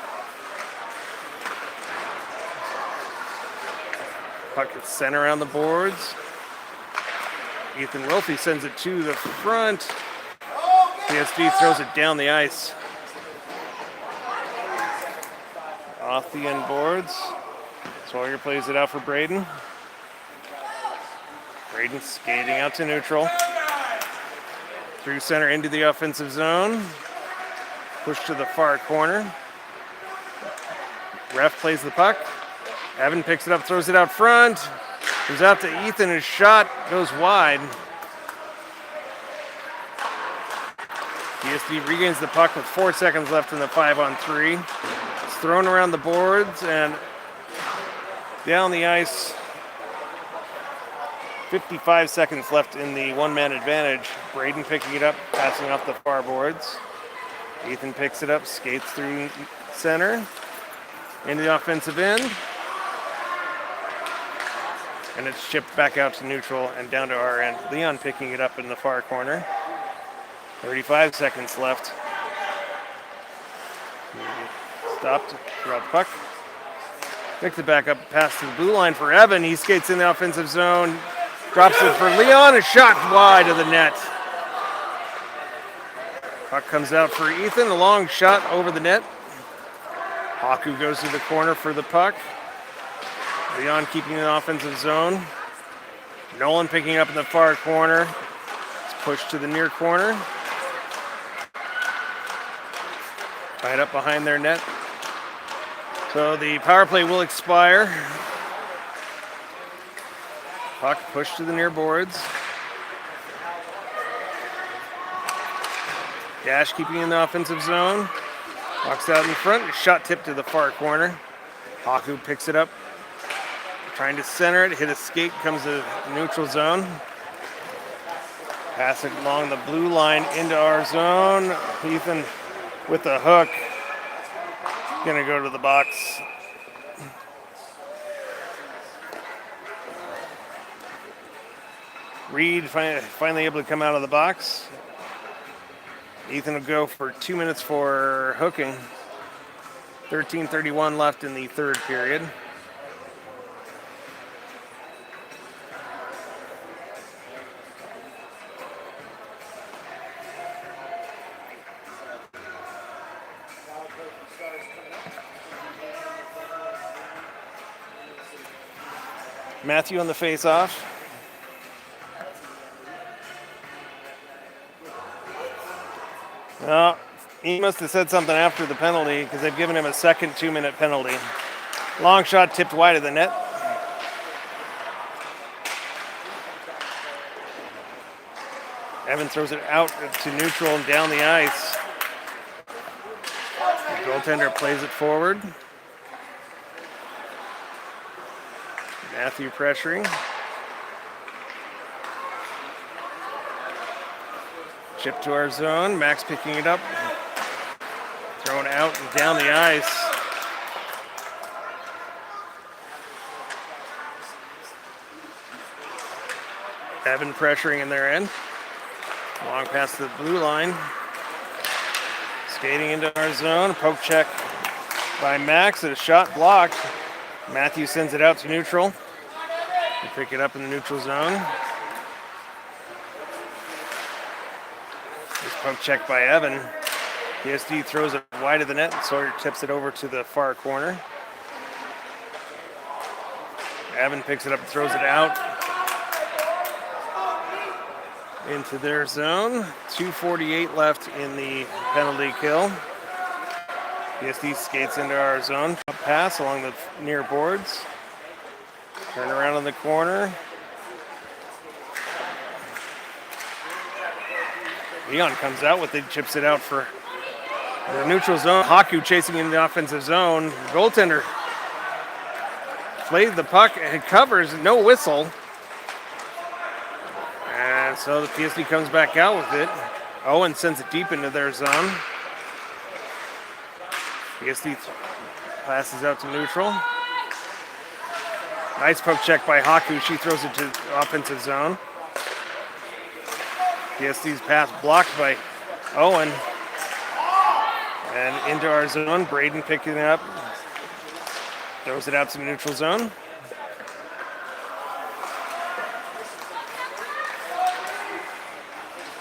Puck is sent around the boards. Ethan Wilfie sends it to the front. PSD throws it down the ice. Off the end boards. Sawyer plays it out for Braden. Braden skating out to neutral. Through center into the offensive zone. Push to the far corner. Ref plays the puck. Evan picks it up, throws it out front. Goes out to Ethan. His shot goes wide. PSD regains the puck with 4 seconds left in the 5-on-3. It's thrown around the boards and down the ice. 55 seconds left in the one-man advantage. Braden picking it up, passing off the far boards. Ethan picks it up, skates through center, into the offensive end. And it's chipped back out to neutral and down to our end. Leon picking it up in the far corner. 35 seconds left. Stopped, throw out the puck. Picks it back up, pass to the blue line for Evan. He skates in the offensive zone. Drops it for Leon, a shot wide of the net. Puck comes out for Ethan, a long shot over the net. Haku goes to the corner for the puck. Leon keeping the offensive zone. Nolan picking up in the far corner. It's pushed to the near corner. Tied up behind their net. So the power play will expire. Puck pushed to the near boards. Dash keeping in the offensive zone. Walks out in front. Shot tipped to the far corner. Haku picks it up. Trying to center it. Hit a skate. Comes to the neutral zone. Pass it along the blue line into our zone. Ethan with the hook. Gonna go to the box. Reed finally able to come out of the box. Ethan will go for 2 minutes for hooking. 13:31 left in the third period. Matthew on the face-off. Well, he must have said something after the penalty because they've given him a second 2-minute penalty. Long shot tipped wide of the net. Evan throws it out to neutral and down the ice. The goaltender plays it forward. Matthew pressuring. Chip to our zone. Max picking it up. Thrown out and down the ice. Evan pressuring in their end. Long pass to the blue line. Skating into our zone. Poke check by Max. And a shot blocked. Matthew sends it out to neutral. We pick it up in the neutral zone. This poke check by Evan. PSD throws it wide of the net. Sawyer tips it over to the far corner. Evan picks it up and throws it out into their zone. 2:48 left in the penalty kill. PSD skates into our zone. Pass along the near boards. Turn around in the corner. Leon comes out with it, chips it out for the neutral zone. Haku chasing in the offensive zone. The goaltender plays the puck and covers, no whistle. And so the PSD comes back out with it. Owen sends it deep into their zone. PSD passes out to neutral. Nice poke check by Haku. She throws it to the offensive zone. PSD's pass blocked by Owen. And into our zone. Braden picking it up. Throws it out to the neutral zone.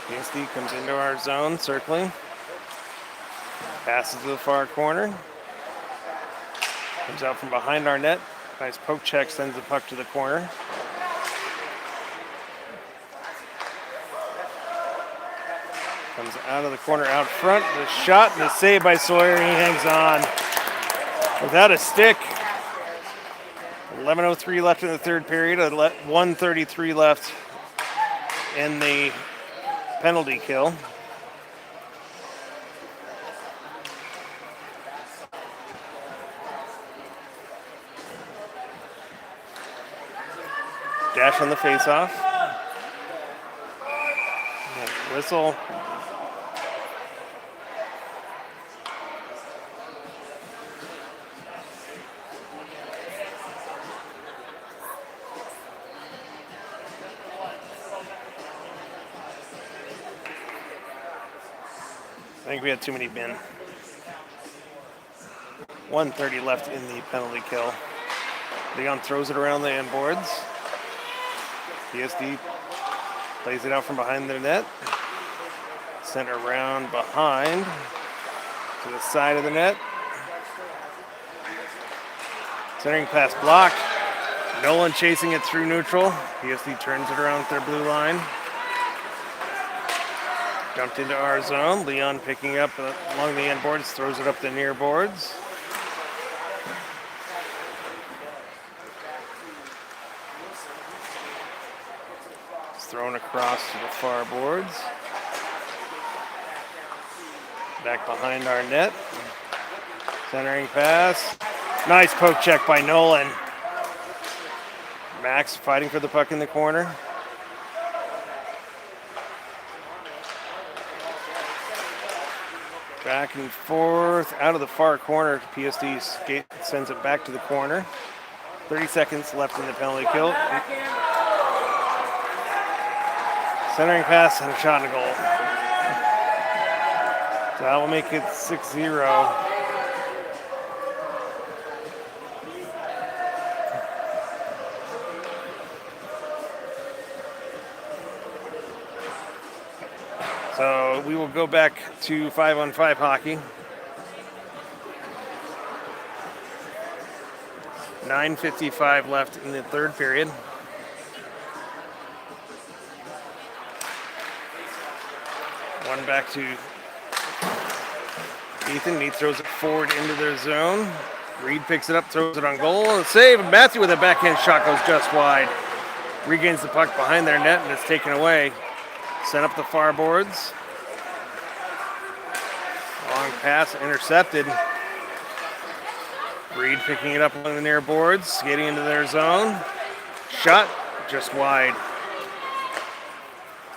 PSD comes into our zone, circling. Passes to the far corner. Comes out from behind our net. Nice poke check, sends the puck to the corner. Comes out of the corner out front. The shot and the save by Sawyer, and he hangs on without a stick. 11:03 left in the third period. 1:33 left in the penalty kill. Dash on the face-off. Whistle. I think we had too many men. 1:30 left in the penalty kill. Leon throws it around the end boards. PSD plays it out from behind their net. Sent around behind to the side of the net. Centering pass blocked. Nolan chasing it through neutral. PSD turns it around with their blue line. Dumped into our zone. Leon picking up along the end boards, throws it up the near boards. It's thrown across to the far boards. Back behind our net. Centering pass. Nice poke check by Nolan. Max fighting for the puck in the corner. Back and forth, out of the far corner. PSD sends it back to the corner. 30 seconds left in the penalty kill. Centering pass and a shot and a goal. So that will make it 6-0. So we will go back to 5-on-5 hockey. 9:55 left in the third period. One back to Ethan. He throws it forward into their zone. Reed picks it up, throws it on goal. And a save. Matthew with a backhand shot goes just wide. Regains the puck behind their net and it's taken away. Sent up the far boards. Long pass intercepted. Reed picking it up along the near boards, skating into their zone. Shot just wide.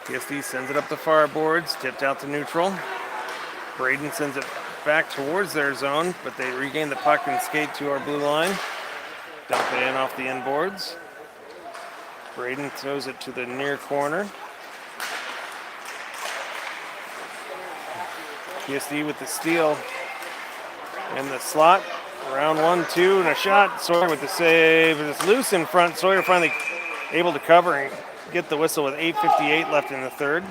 PSD sends it up the far boards, tipped out to neutral. Braden sends it back towards their zone, but they regain the puck and skate to our blue line. Dump it in off the end boards. Braden throws it to the near corner. PSD with the steal in the slot. Round 1-2 and a shot. Sawyer with the save. It's loose in front. Sawyer finally able to cover and get the whistle with 8:58 left in the third.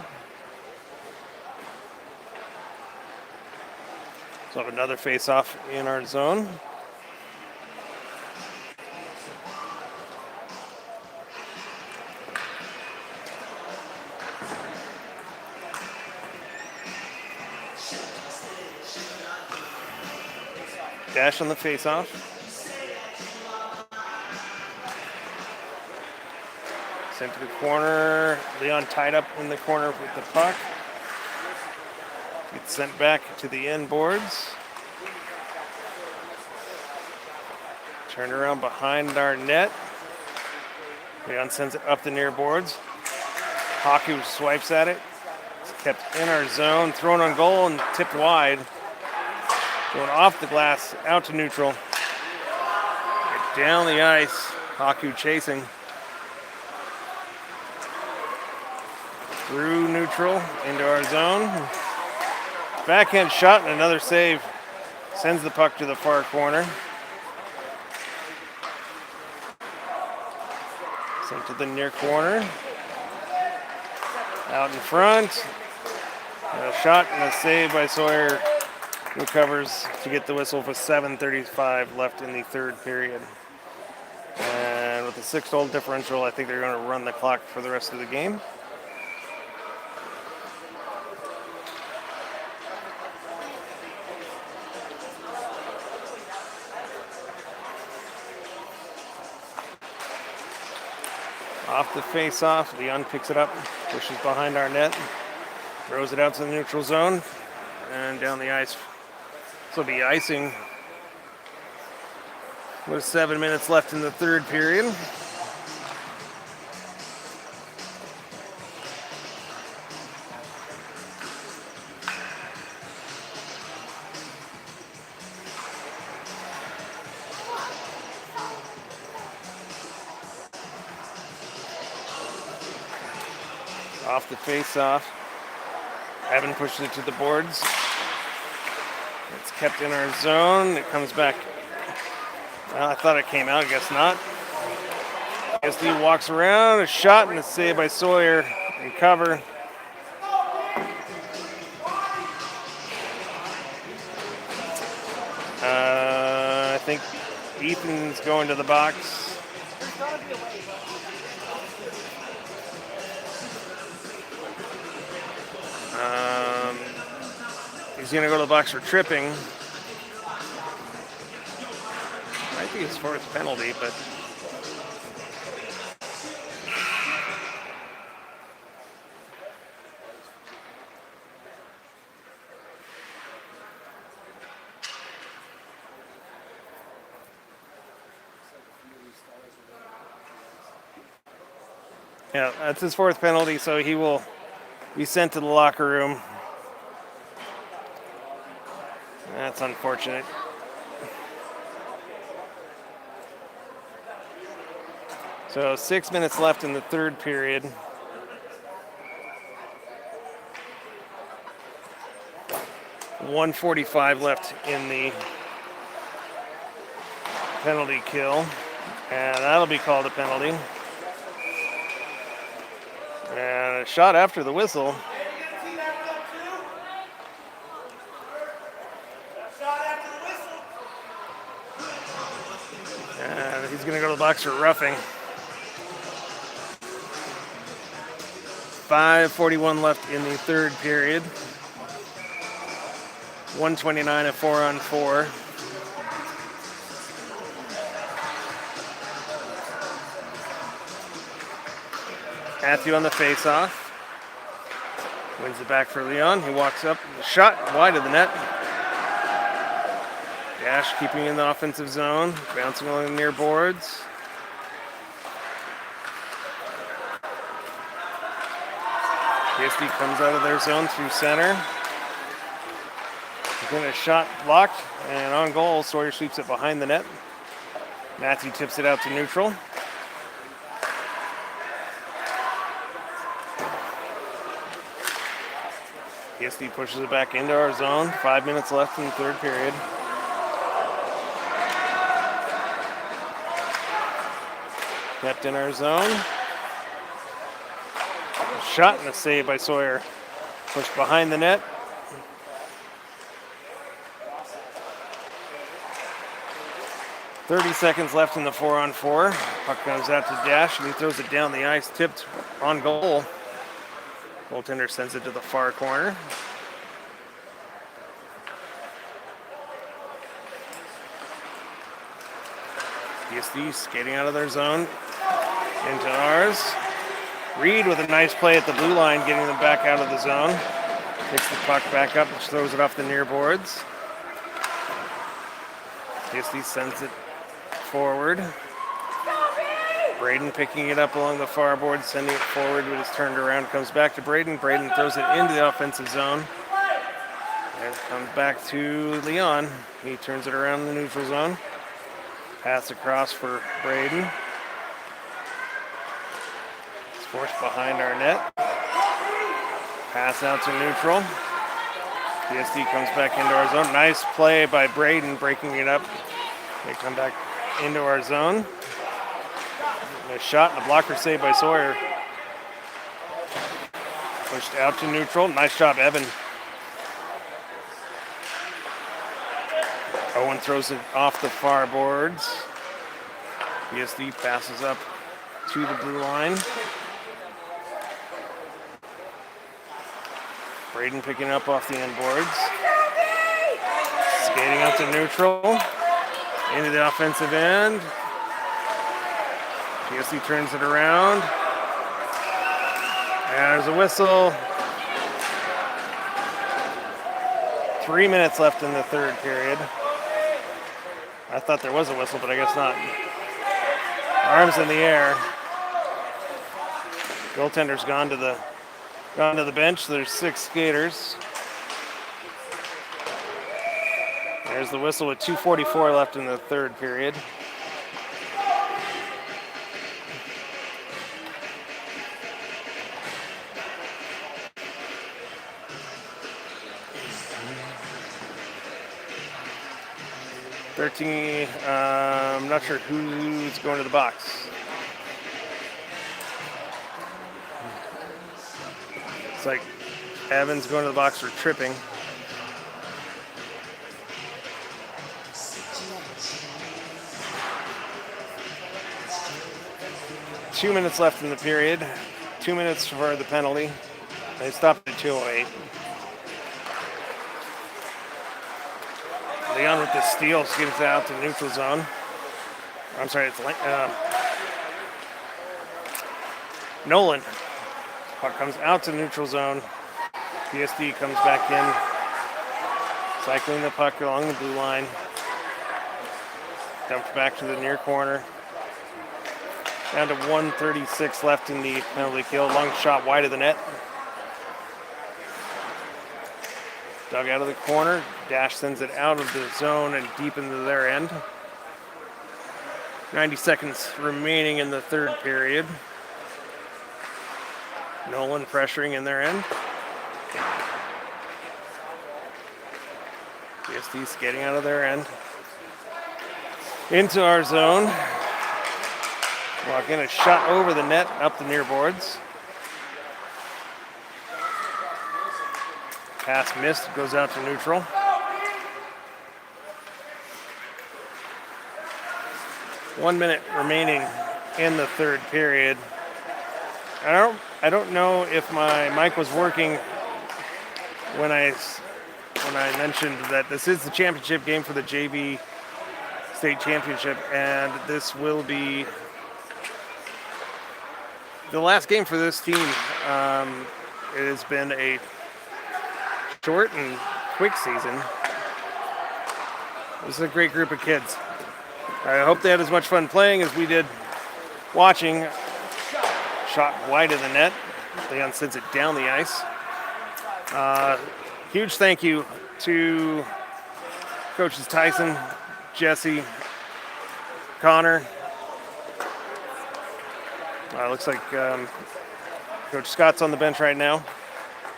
So have another face-off in our zone. Dash on the face-off. Sent to the corner. Leon tied up in the corner with the puck. Gets sent back to the end boards. Turned around behind our net. Leon sends it up the near boards. Haku swipes at it. It's kept in our zone. Thrown on goal and tipped wide. Going off the glass, out to neutral. Down the ice, Haku chasing. Through neutral, into our zone. Backhand shot and another save. Sends the puck to the far corner. Sent to the near corner. Out in front. A shot and a save by Sawyer. Recovers to get the whistle for 7:35 left in the third period. And with the 6-goal differential, I think they're going to run the clock for the rest of the game. Off the face-off, Leon picks it up, pushes behind our net, throws it out to the neutral zone, and down the ice. This will be icing with 7 minutes left in the third period. Off the face-off. Evan pushes it to the boards. It's kept in our zone. It comes back. Well, I thought it came out. I guess not. PSD walks around. A shot and a save by Sawyer and cover. I think Ethan's going to the box. He's going to go to the box for tripping. Might be his fourth penalty, but... Yeah, that's his fourth penalty, so he will be sent to the locker room. That's unfortunate. So 6 minutes left in the third period. .145 left in the penalty kill, and that'll be called a penalty. And a shot after the whistle. And he's going to go to the box for roughing. 5:41 left in the third period. 129 at 4-on-4. Matthew on the face-off. Wins it back for Leon. He walks up. Shot wide of the net. Dash keeping in the offensive zone. Bouncing along the near boards. PSD comes out of their zone through center. Again, a shot blocked and on goal. Sawyer sweeps it behind the net. Matthew tips it out to neutral. PSD pushes it back into our zone. 5 minutes left in the third period. Kept in our zone. A shot and a save by Sawyer. Pushed behind the net. .30 seconds left in the 4-on-4. Puck comes out to Dash and he throws it down the ice, tipped on goal. Goaltender sends it to the far corner. PSD skating out of their zone into ours. Reed with a nice play at the blue line, getting them back out of the zone. Picks the puck back up, which throws it off the near boards. PSD sends it forward. Braden picking it up along the far board, sending it forward, but it's turned around, comes back to Braden. Braden throws it into the offensive zone. And it comes back to Leon. He turns it around in the neutral zone. Pass across for Braden. It's forced behind our net. Pass out to neutral. PSD comes back into our zone. Nice play by Braden, breaking it up. They come back into our zone. A shot and a blocker save by Sawyer. Pushed out to neutral. Nice job, Evan. Owen throws it off the far boards. PSD passes up to the blue line. Braden picking up off the end boards. Skating out to neutral. Into the offensive end. PSD turns it around. And there's a whistle. 3 minutes left in the third period. I thought there was a whistle, but I guess not. Arms in the air. Goaltender's gone to the bench. There's 6 skaters. There's the whistle with 2:44 left in the third period. 13, I'm not sure who's going to the box. It's like Evans going to the box for tripping. Two minutes left in the period. 2 minutes for the penalty. They stopped at 2:08. Leon with the steal gives it out to neutral zone. I'm sorry, it's Nolan. Puck comes out to neutral zone. PSD comes back in, cycling the puck along the blue line. Dumped back to the near corner. Down to 1:36 left in the penalty kill. Long shot wide of the net. Dug out of the corner. Dash sends it out of the zone and deep into their end. 90 seconds remaining in the third period. Nolan pressuring in their end. PSD skating out of their end. Into our zone. Walk in a shot over the net, up the near boards. Pass missed, goes out to neutral. One minute remaining in the third period. I don't know if my mic was working when I mentioned that this is the championship game for the JV state championship, and this will be the last game for this team. It has been a short and quick season. This is a great group of kids. I hope they had as much fun playing as we did watching. Shot wide of the net. Leon sends it down the ice. Huge thank you to coaches Tyson, Jesse, Connor. Looks like Coach Scott's on the bench right now.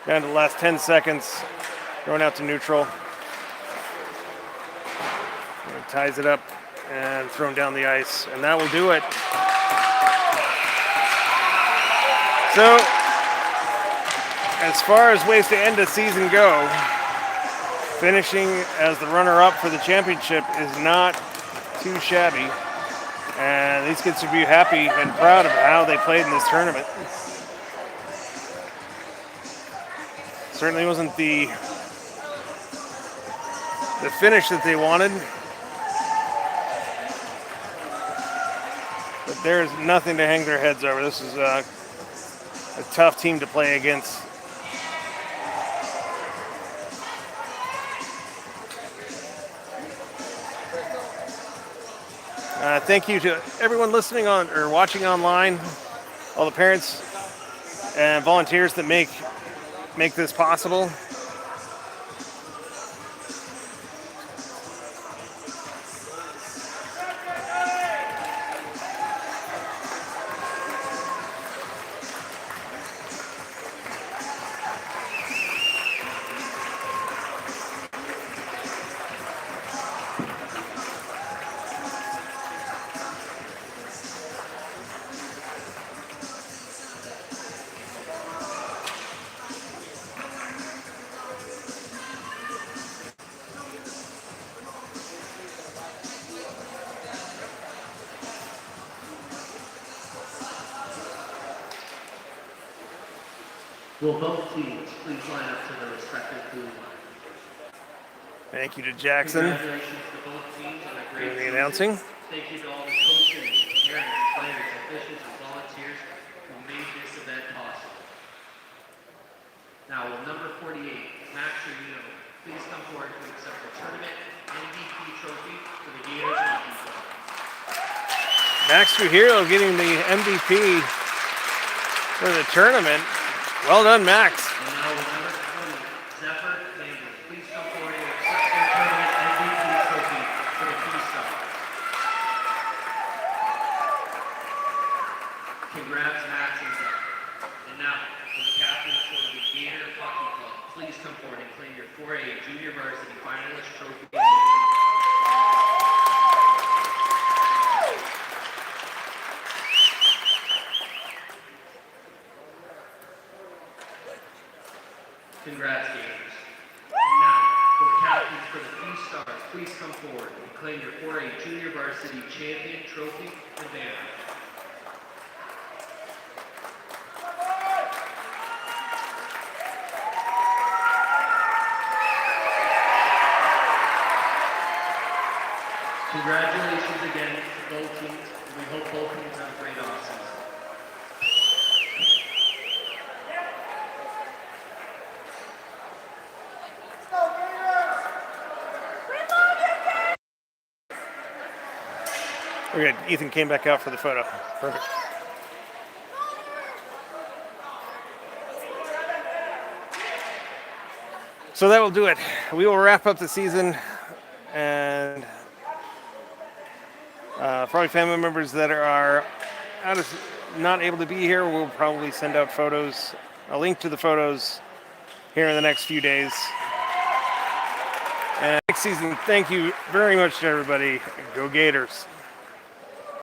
Down to the last 10 seconds. Going out to neutral. Ties it up and thrown down the ice. And that will do it. So, as far as ways to end the season go, finishing as the runner-up for the championship is not too shabby. And these kids should be happy and proud of how they played in this tournament. Certainly wasn't the finish that they wanted. But there's nothing to hang their heads over. This is a tough team to play against. Thank you to everyone listening on or watching online, all the parents and volunteers that make this possible. Will both teams please line up to their respective blue line? Thank you to Jackson Congratulations to both teams on a great doing the season. announcing. Thank you to all the coaches, parents, players, officials, and volunteers who made this event possible. Now, will number 48, Max Trevino, please come forward to accept the tournament MVP trophy for the Gators hockey club. Max Trujillo getting the MVP for the tournament. Well done, Max. And now will number 20, Zephyr Landry, please come forward to accept their tournament MVP trophy for the Keystone. Congrats, Max and Zephyr. And now, for the captains for the Gator Hockey Club, please come forward and claim your 4A Junior Varsity Finalist Trophy. Congrats, Gators. And now, for the captains for the 3 stars, please come forward and claim your 4A Junior Varsity Champion Trophy and banner. Congratulations again to both teams, and we hope both teams have a great offseason. We're good. Ethan came back out for the photo. Perfect. So that will do it. We will wrap up the season, and for all family members that are not able to be here, we'll probably send out photos, a link to the photos here in the next few days. And next season, thank you very much to everybody. Go Gators.